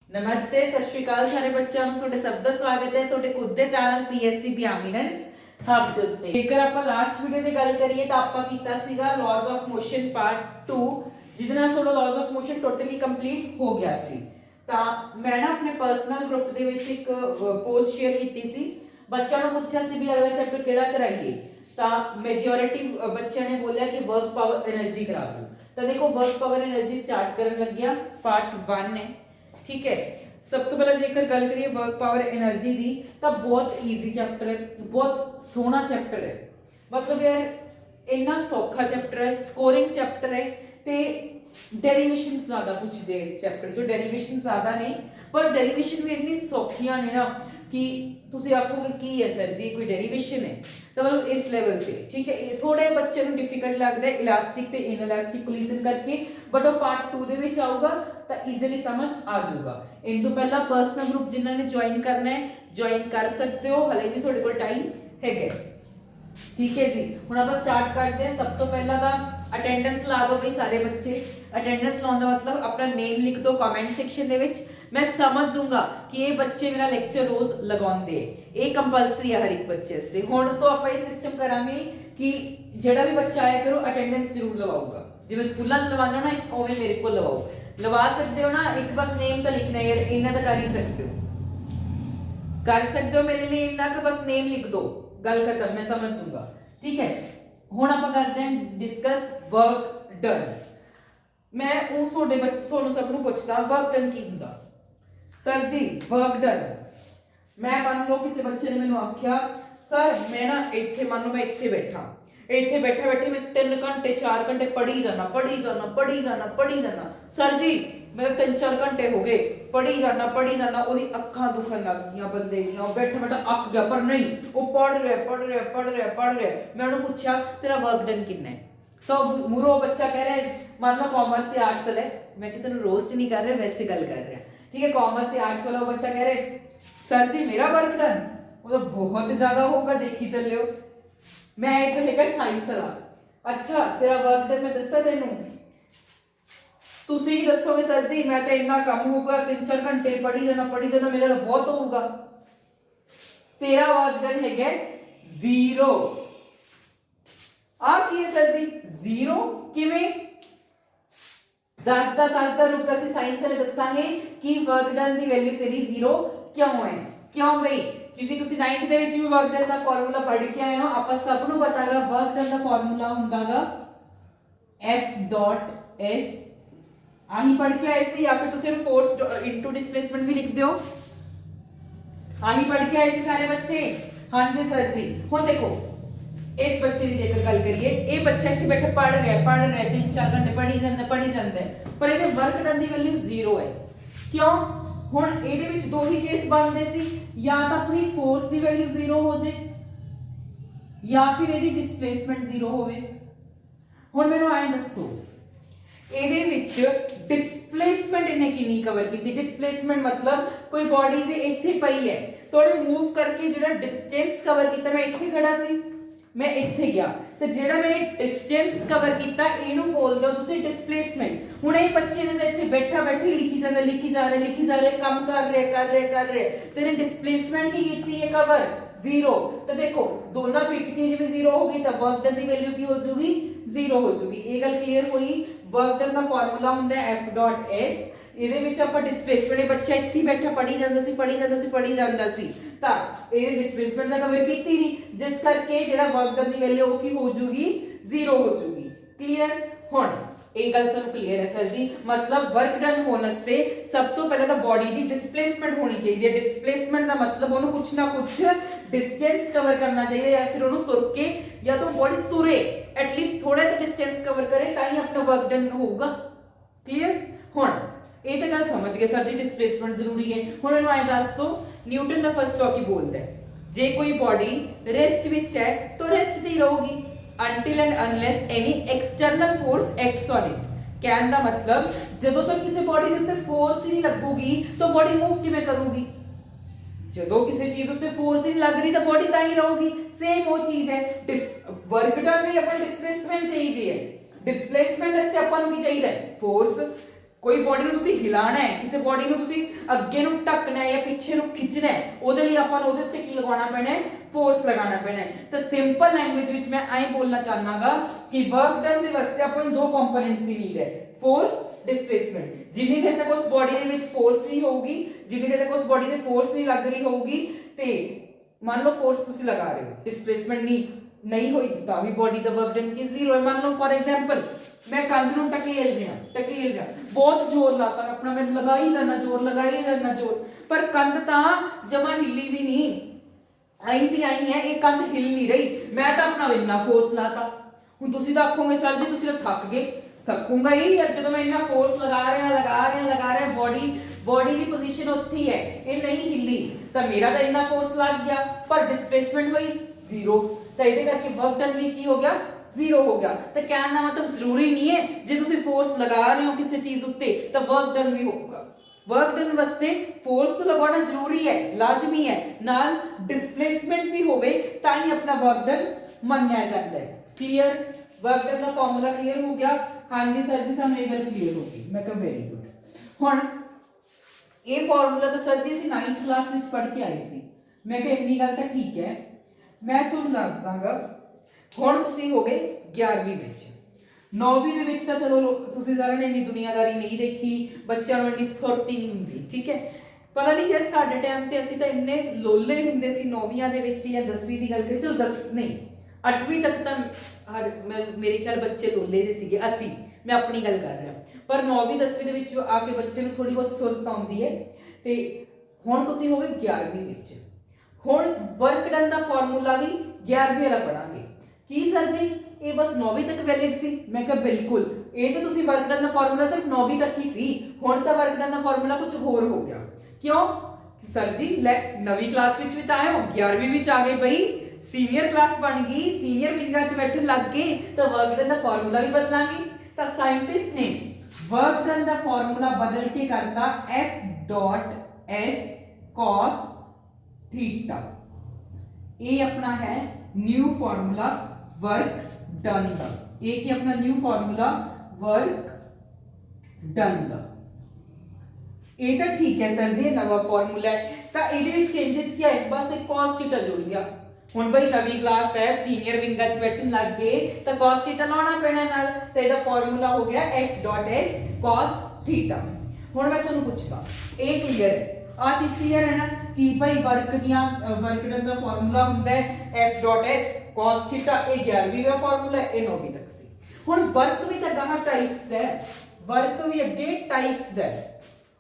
नमस्ते सत श्री अकाल सारे बच्चों ਨੂੰ ਤੁਹਾਡੇ ਸਭ ਦਾ ਸਵਾਗਤ ਹੈ ਤੁਹਾਡੇ ਖੁਦ ਦੇ ਚੈਨਲ ਪੀਐਸਸੀ ਬਿਆਮੀਨੈਂਸ ਹੱਬ ਦੇ ਉੱਤੇ। ਜੇਕਰ ਆਪਾਂ ਲਾਸਟ ਵੀਡੀਓ ਦੀ ਗੱਲ ਕਰੀਏ ਤਾਂ ਆਪਾਂ ਕੀਤਾ ਸੀਗਾ ਲਾਜ਼ ਆਫ ਮੋਸ਼ਨ ਪਾਰਟ 2 ਜਿਹਦੇ ਨਾਲ ਤੁਹਾਡਾ ਲਾਜ਼ ਆਫ ਮੋਸ਼ਨ ਟੋਟਲੀ ਕੰਪਲੀਟ ਹੋ ਗਿਆ ਸੀ। ਤਾਂ ਮੈਂ ਨਾ ਆਪਣੇ ਪਰਸਨਲ ਗਰੁੱਪ ਦੇ ਵਿੱਚ ਇੱਕ ਪੋਸਟ ਸ਼ੇਅਰ ਕੀਤੀ ਸੀ, ਬੱਚਿਆਂ ਨੂੰ ਪੁੱਛਿਆ ਸੀ ਵੀ ਅਗਲਾ ਚੈਪਟਰ ਕਿਹੜਾ ਕਰਾਈਏ, ਤਾਂ ਮੈਜੋਰਿਟੀ ਬੱਚਿਆਂ ਨੇ ਬੋਲਿਆ ਕਿ ਵਰਕ ਪਾਵਰ એનર્ਜੀ ਕਰਾ ਦੋ। ਤਾਂ ਦੇਖੋ ਵਰਕ ਪਾਵਰ એનર્ਜੀ ਸਟਾਰਟ ਕਰਨ ਲੱਗਿਆ, ਪਾर्ट 1 है। ठीक है, सब तो पहले जेकर गल करिए वर्क पावर एनर्जी दी तो बहुत ईजी चैप्टर है, बहुत सोहना चैप्टर है। मतलब यार इन्ना सौखा चैप्टर है, स्कोरिंग चैप्टर है ते डेरिवेशन ज्यादा पूछते इस चैप्टर जो डेरिवेशन ज्यादा नहीं, पर डेरिवेशन भी इतनी सौखियां ने ना कि तुसी आखोगे की है सर जी कोई डेरिवेशन है, तो मतलब इस लेवल पे ठीक है। थोड़े बच्चे ਨੂੰ डिफिकल्ट लगता है इलास्टिक ते इनइलास्टिक कोलिजन करके, बट वो पार्ट 2 ਦੇ ਵਿੱਚ ਆਊਗਾ ਤਾਂ ਈਜ਼ੀਲੀ ਸਮਝ ਆ ਜਾਊਗਾ। ਇਨ ਤੋਂ ਪਹਿਲਾਂ ਪਰਸਨਲ ਗਰੁੱਪ ਜਿਨ੍ਹਾਂ ਨੇ ਜੁਆਇਨ ਕਰਨਾ ਹੈ ਜੁਆਇਨ ਕਰ ਸਕਦੇ ਹੋ, ਹਲੇ ਵੀ ਤੁਹਾਡੇ ਕੋਲ ਟਾਈਮ ਹੈਗਾ। ठीक है जी, ਹੁਣ ਆਪਾਂ ਸਟਾਰਟ ਕਰਦੇ ਹਾਂ। ਸਭ ਤੋਂ ਪਹਿਲਾਂ ਤਾਂ ਅਟੈਂਡੈਂਸ ਲਾ ਦਿਓ ਬਈ ਸਾਰੇ ਬੱਚੇ। ਅਟੈਂਡੈਂਸ ਲਾਉਣ ਦਾ ਮਤਲਬ ਆਪਣਾ ਨੇਮ ਲਿਖ ਦਿਓ ਕਮੈਂਟ ਸੈਕਸ਼ਨ ਦੇ ਵਿੱਚ। मैं समझ जूंगा कि ये बच्चे मेरा लेक्चर रोज लगाउंदे, ये कंपलसरी है हर एक बच्चे वास्ते। हुण तो ਆਪਾਂ ਇਹ सिस्टम करांगे कि ਜਿਹੜਾ ਵੀ ਬੱਚਾ ਆਇਆ ਕਰੋ ਅਟੈਂਡੈਂਸ ਜ਼ਰੂਰ ਲਵਾਊਗਾ, ਜਿਵੇਂ ਸਕੂਲਾਂ 'ਚ ਲਵਾਉਣਾ ਨਾ ਉਵੇਂ ਮੇਰੇ ਕੋਲ ਲਵਾਓ। ਲਵਾ ਸਕਦੇ ਹੋ ਨਾ, ਇੱਕ ਬਸ ਨੇਮ ਤਾਂ ਲਿਖਣਾ ਹੈ, ਇੰਨਾ ਤਾਂ ਕਰ ਹੀ ਸਕਦੇ ਹੋ, ਕਰ ਸਕਦੇ ਹੋ ਮੇਰੇ ਲਈ ਇੰਨਾ ਕਿ ਬਸ ਨੇਮ ਲਿਖ ਦੋ, ਗੱਲ ਖਤਮ, ਮੈਂ ਸਮਝ ਜੂंगा। ठीक है, ਹੁਣ ਆਪਾਂ ਕਰਦੇ ਹਾਂ ਡਿਸਕਸ ਵਰਕ ਡਨ। ਮੈਂ ਉਹ ਤੁਹਾਡੇ ਬੱਚੇ ਤੁਹਾਨੂੰ ਸਭ ਨੂੰ ਪੁੱਛਦਾ ਵਰਕ ਡਨ ਕੀ ਹੁੰਦਾ। सर जी वर्क डन, मैं मान लो किसी बच्चे ने मैंने आख्या सर मैं ना इत्थे मान लो मैं इत्थे बैठा बैठे मैं 3 घंटे 4 घंटे पढ़ी जाना सर जी मेरे 3-4 घंटे हो गए पढ़ी जाना ओदी अखां दुखन लग गईयां बंदे दी, बैठा अक गया, पर नहीं वो पढ़ रहे। मैं उन्हें पूछा तेरा वर्क डन कितना है, तो मुरो बच्चा कह रहा है मान लो कॉमर्स से आर्ट्स है, मैं किसी ने रोस्ट नहीं कर रहा, वैसे गल कर रहा, ठीक है। कॉमर्स से आर्ट्स वाला बच्चा कह रहे सर जी मेरा वर्क डन वो तो बहुत ज्यादा होगा, देखी चल रहे हो। मैं एक लेकर साइंस वाला, अच्छा तेरा वर्क डन मैं दसा तेनू, तुसी की दसोगे सर जी मैं तो इतना कम होगा 3-4 घंटे पढ़ी जाना मेरा तो बहुत होगा। तेरा वर्क डन है 0। आ की है सर जी 0 किवें दसदा रुक ਅਸੀਂ ਸਾਇੰਸ ਵਾਲੇ ਦੱਸਾਂਗੇ ਕਿ ਵਰਕ ਡਨ ਦੀ ਵੈਲਿਊ ਤੇਰੀ 0 ਕਿਉਂ ਹੈ। ਕਿਉਂ ਬਈ, ਕਿਉਂਕਿ ਤੁਸੀਂ 9th ਦੇ ਵਿੱਚ ਵੀ ਵਰਕ ਡਨ ਦਾ ਫਾਰਮੂਲਾ ਪੜ੍ਹ ਕੇ ਆਏ ਹੋ। ਆਪਾਂ ਸਭ ਨੂੰ ਪਤਾਗਾ ਵਰਕ ਡਨ ਦਾ ਫਾਰਮੂਲਾ ਹੁੰਦਾਗਾ F.S। ਆਹੀ ਪੜ੍ਹ ਕੇ ਆਏ ਸੀ, ਜਾਂ ਫਿਰ ਤੁਸੀਂ ਫੋਰਸ ਇਨਟੂ ਡਿਸਪਲੇਸਮੈਂਟ ਵੀ ਲਿਖਦੇ ਹੋ। ਆਹੀ ਪੜ੍ਹ ਕੇ ਆਏ ਸੀ ਸਾਰੇ ਬੱਚੇ। ਹਾਂਜੀ ਸਰ ਜੀ। ਹੁਣ ਦੇਖੋ इस बच्चे की जेकर गल करिए, ये बच्चा इत्थे बैठे पढ़ रहा 3-4 घंटे पढ़ी जाता है, पर इहदे वर्क डन दी वैल्यू 0 है। क्यों? हुण इहदे विच दो ही केस बनदे सी, या तां अपनी फोर्स दी वैल्यू 0 हो जाए या फिर इहदी डिस्प्लेसमेंट 0 होवे। हुण मैनूं आए दसो इहदे विच डिस्प्लेसमेंट इन्हें कितनी कवर की। डिस्प्लेसमेंट मतलब कोई बॉडी जे इत्थे पई है थोड़े मूव करके जिहड़ा डिस्टेंस कवर कीता, मैं इत्थे खड़ा सी मैं इत्थे गया ते जेड़ा मैं डिस्टेंस कवर कीता इहनू बोलदे हो तुसी डिस्प्लेसमेंट। हुण ये बच्चे ने इत्थे बैठे लिखी जा रहे काम कर रहे तेरे डिस्प्लेसमेंट की कीती है कवर 0। तो देखो दोनों चों एक चीज भी 0 होगी तो वर्क डन दी वैल्यू की हो जाएगी 0 हो जाएगी। ये गल क्लियर हुई। वर्क डन का फार्मूला हुंदा है F.S। ਇਹਦੇ ਵਿੱਚ ਆਪਾਂ ਡਿਸਪਲੇਸਮੈਂਟ ਬੱਚਾ ਇੱਥੇ ਬੈਠਾ ਪੜੀ ਜਾਂਦਾ ਸੀ ਤਾਂ ਇਹ ਡਿਸਪਲੇਸਮੈਂਟ ਦਾ ਕਵਰ ਕੀਤੀ ਨਹੀਂ, ਜਿਸ ਕਰਕੇ ਜਿਹੜਾ ਵਰਕ ਡਨ ਦੀ ਵੈਲਿਊ ਉਹ ਕੀ ਹੋ ਜੂਗੀ 0 ਹੋ ਜੂਗੀ। ਕਲੀਅਰ? ਹੁਣ ਇਹ ਗੱਲ ਸਾਨੂੰ ਕਲੀਅਰ ਹੈ ਸਰ ਜੀ। मतलब वर्क डन ਹੋਣ ਵਾਸਤੇ ਸਭ ਤੋਂ ਪਹਿਲਾਂ ਤਾਂ ਬੋਡੀ ਦੀ ਡਿਸਪਲੇਸਮੈਂਟ ਹੋਣੀ ਚਾਹੀਦੀ ਹੈ। ਡਿਸਪਲੇਸਮੈਂਟ ਦਾ मतलब ਉਹਨੂੰ ਕੁਝ ਨਾ ਕੁਝ ਡਿਸਟੈਂਸ ਕਵਰ ਕਰਨਾ ਚਾਹੀਦਾ, ਜਾਂ ਫਿਰ ਉਹਨੂੰ ਤੁਰ ਕੇ ਜਾਂ ਤਾਂ ਬੋਡੀ ਤੁਰੇ ਐਟਲੀਸਟ ਥੋੜਾ ਜਿਹਾ ਡਿਸਟੈਂਸ ਕਵਰ ਕਰੇ ਤਾਂ ਹੀ ਆਪਣਾ ਵਰਕ ਡਨ ਹੋਊਗਾ। ਕਲੀਅਰ? ਹੁਣ ਇਹ ਤਾਂ ਗੱਲ ਸਮਝ ਗਏ ਸਰ ਜੀ ਡਿਸਪਲੇਸਮੈਂਟ ਜ਼ਰੂਰੀ ਹੈ। ਹੁਣ ਇਹਨੂੰ ਆਏ ਦੱਸ ਦੋ ਨਿਊਟਨ ਦਾ ਫਸਟ ਲਾਅ ਕੀ ਬੋਲਦਾ ਹੈ, ਜੇ ਕੋਈ ਬੋਡੀ ਰੈਸਟ ਵਿੱਚ ਹੈ ਤਾਂ ਰੈਸਟ ਤੇ ਹੀ ਰਹੂਗੀ until and unless any external force acts on it। ਕਹਿਣ ਦਾ ਮਤਲਬ ਜਦੋਂ ਤੱਕ ਕਿਸੇ ਬੋਡੀ ਦੇ ਉੱਤੇ ਫੋਰਸ ਹੀ ਨਹੀਂ ਲੱਗੂਗੀ ਤਾਂ ਬੋਡੀ ਮੂਵ ਕਿਵੇਂ ਕਰੂਗੀ। ਜਦੋਂ ਕਿਸੇ ਚੀਜ਼ ਉੱਤੇ ਫੋਰਸ ਹੀ ਨਹੀਂ ਲੱਗ ਰਹੀ ਤਾਂ ਬੋਡੀ ਤਾਂ ਹੀ ਰਹੂਗੀ। ਸੇਮ ਉਹ ਚੀਜ਼ ਹੈ ਵਰਕ ਡਨ ਲਈ ਆਪਾਂ ਡਿਸਪਲੇਸਮੈਂਟ ਚਾਹੀਦੀ ਹੈ। डिस्प्लेसमेंट वास्ते अपन ਨੂੰ ਕੀ ਚਾਹੀਦਾ ਹੈ ਫੋਰਸ। ਕੋਈ ਬੋਡੀ ਨੂੰ ਤੁਸੀਂ ਹਿਲਾਣਾ ਹੈ, ਕਿਸੇ ਬੋਡੀ ਨੂੰ ਤੁਸੀਂ ਅੱਗੇ ਨੂੰ ਢੱਕਣਾ ਹੈ ਜਾਂ ਪਿੱਛੇ ਨੂੰ ਖਿੱਚਣਾ ਹੈ, ਉਹਦੇ ਲਈ ਆਪਾਂ ਨੂੰ ਉਹਦੇ ਉੱਤੇ ਕੀ ਲਗਾਉਣਾ ਪੈਣਾ ਹੈ, ਫੋਰਸ ਲਗਾਉਣਾ ਪੈਣਾ ਹੈ। ਤਾਂ ਸਿੰਪਲ ਲੈਂਗੁਏਜ ਵਿੱਚ ਮੈਂ ਐਂ ਬੋਲਣਾ ਚਾਹਨਾਗਾ ਕਿ ਵਰਕ ਡਨ ਦੇ ਵਾਸਤੇ ਆਪਾਂ ਨੂੰ ਦੋ ਕੰਪੋਨੈਂਟਸ ਦੀ ਨੀਡ ਹੈ, ਫੋਰਸ, ਡਿਸਪਲੇਸਮੈਂਟ। ਜਿੰਨੀ ਦੇਰ ਤੱਕ ਉਸ ਬੋਡੀ ਦੇ ਵਿੱਚ ਫੋਰਸ ਨਹੀਂ ਹੋਊਗੀ, ਜਿੰਨੀ ਦੇਰ ਤੱਕ ਉਸ ਬੋਡੀ ਤੇ ਫੋਰਸ ਨਹੀਂ ਲੱਗ ਰਹੀ ਹੋਊਗੀ, ਤੇ ਮੰਨ ਲਓ ਫੋਰਸ ਤੁਸੀਂ ਲਗਾ ਰਹੇ ਹੋ, ਡਿਸਪਲੇਸਮੈਂਟ ਨਹੀਂ ਹੋਈ ਤਾਂ ਵੀ ਬੋਡੀ ਦਾ ਵਰਕ ਡਨ ਕੀ ਜ਼ੀਰੋ ਹੈ। ਮੰਨ ਲਓ ਫॉर एग्जांपल मैं कंध ਨੂੰ ਟਕੇਲ ਰਿਹਾ ਬਹੁਤ ਜ਼ੋਰ ਲਾਤਾ ਆਪਣਾ, ਮੈਂ ਲਗਾਈ ਜਾਣਾ ਜ਼ੋਰ, ਲਗਾਈ ਜਾਣਾ ਜ਼ੋਰ, ਪਰ ਕੰਧ ਤਾਂ ਜਮਾ ਹਿੱਲੀ ਵੀ ਨਹੀਂ, ਆਈ ਦੀ ਆਈ ਹੈ, ਇਹ ਕੰਧ ਹਿੱਲ ਨਹੀਂ ਰਹੀ, ਮੈਂ ਤਾਂ ਆਪਣਾ ਇੰਨਾ ਫੋਰਸ ਲਾਤਾ। ਹੁਣ ਤੁਸੀਂ ਤਾਂ ਆਖੋਗੇ ਸਰ ਜੀ ਤੁਸੀਂ ਤਾਂ ਥੱਕ ਗਏ, ਥੱਕੂਗਾ ਹੀ ਯਾਰ, ਜਦੋਂ ਮੈਂ ਇੰਨਾ ਫੋਰਸ ਲਗਾ ਰਿਹਾ ਬੋਡੀ ਦੀ ਪੋਜੀਸ਼ਨ ਉੱਥੇ ਹੀ ਹੈ, ਇਹ ਨਹੀਂ ਹਿੱਲੀ ਤਾਂ ਮੇਰਾ ਤਾਂ ਇੰਨਾ ਫੋਰਸ ਲੱਗ ਗਿਆ, ਪਰ ਡਿਸਪਲੇਸਮੈਂਟ ਹੋਈ ਜ਼ੀਰੋ, ਤਾਂ ਇਹਦੇ ਕਰਕੇ ਵਰਕ ਡਨ ਵੀ ਕੀ ਹੋ ਗਿਆ, ਜ਼ੀरो हो गया। तो कहने का मतलब जरूरी नहीं है जे तुसी फोर्स लगा रहे हो किसी चीज उत्ते तो वर्क डन भी होगा। वर्क डन वास्ते फोर्स तो लगाना जरूरी है, लाजमी है, नाल डिस्प्लेसमेंट भी होवे ताई अपना वर्क डन मन्निया जाता है। क्लियर? वर्क डन का फार्मूला क्लियर हो गया? हाँ जी सर जी सानू ये गल क्लियर हो गई। मैं कहा वेरी गुड। हुण ये फार्मूला तो सर जी ਅਸੀਂ 9th क्लास ਵਿੱਚ पढ़ के आए सी, मैं कहा इतनी गल तो ठीक है, मैं ਤੁਹਾਨੂੰ ਦੱਸ ਦਾਂਗਾ। ਹੁਣ ਤੁਸੀਂ ਹੋ ਗਏ 11ਵੀਂ ਵਿੱਚ, 9ਵੀਂ ਦੇ ਵਿੱਚ ਤਾਂ ਚਲੋ ਤੁਸੀਂ ਸਾਰਿਆਂ ਨੇ ਇੰਨੀ ਦੁਨੀਆਦਾਰੀ ਨਹੀਂ ਦੇਖੀ, ਬੱਚਿਆਂ ਨੂੰ ਇੰਨੀ ਸੁਰਤੀ ਨਹੀਂ ਹੁੰਦੀ, ਠੀਕ ਹੈ। ਪਤਾ ਨਹੀਂ ਯਾਰ ਸਾਡੇ ਟਾਈਮ ਤੇ ਅਸੀਂ ਤਾਂ ਇੰਨੇ ਲੋਲੇ ਹੁੰਦੇ ਸੀ 9ਵੀਆਂ ਦੇ ਵਿੱਚ ਜਾਂ 10ਵੀਂ ਦੀ ਗੱਲ ਕਰੀਏ, ਚਲੋ 10 ਨਹੀਂ 8ਵੀਂ ਤੱਕ ਤਾਂ ਮੇਰੇ ਖਿਆਲ ਬੱਚੇ ਲੋਲੇ ਜਿਹੇ ਸੀਗੇ, ਅਸੀਂ, ਮੈਂ ਆਪਣੀ ਗੱਲ ਕਰ ਰਿਹਾ, ਪਰ 9ਵੀਂ 10ਵੀਂ ਦੇ ਵਿੱਚ ਆ ਕੇ ਬੱਚੇ ਨੂੰ ਥੋੜੀ ਬਹੁਤ ਸੁਰਤ ਆਉਂਦੀ ਹੈ। ਤੇ ਹੁਣ ਤੁਸੀਂ ਹੋ ਗਏ 11ਵੀਂ ਵਿੱਚ, ਹੁਣ ਵਰਕ ਡਨ ਦਾ ਫਾਰਮੂਲਾ ਵੀ 11ਵੀਂ ਵਾਲਾ ਪੜਾਂਗੇ। की सर जी ये बस 9वीं तक वैलिड सी? मैं कहा बिल्कुल, ये तो तुसी वर्क डन दा फार्मूला सिर्फ 9वीं तक ही सी, हुण तां वर्क डन दा फार्मूला कुछ होर हो गया। क्यों सर जी? ले 9वीं क्लास विच भी तां आए हो, 11वीं विच आ गए बई, सीनियर क्लास बन गई, सीनियर विंगा च बैठन लग गए, तो वर्क डन दा फार्मूला भी बदलांगे। तां साइंटिस्ट ने वर्क डन दा फार्मूला बदल के करता F.S cos थीटा, ये अपना है न्यू फार्मूला वर्क डन दा। एक ही अपना न्यू फार्मूला वर्क डन दा, ये तो ठीक है सर जी, ये नवा फार्मूला है, तो ये चेंजेस क्या है, बस एक cos थीटा जुड़ गया। हुण भाई नवी क्लास है, सीनियर विंगा च बैठन लग गए, तो cos थीटा लाना पैना नाल, तो ਇਹਦਾ फार्मूला हो गया F.S cos थीटा। हुण मैं ਤੁਹਾਨੂੰ ਪੁੱਛਦਾ, ਇਹ क्लियर है? आ चीज क्लियर है ना कि भाई वर्क डन का फार्मूला ਹੁੰਦਾ है F.S cos थीटा, ये 11वीं का फार्मूला है, ये 9वीं तक सी। हुण वर्क भी तो गाह टाइप्स दा है, वर्क भी अगे टाइप्स दा है।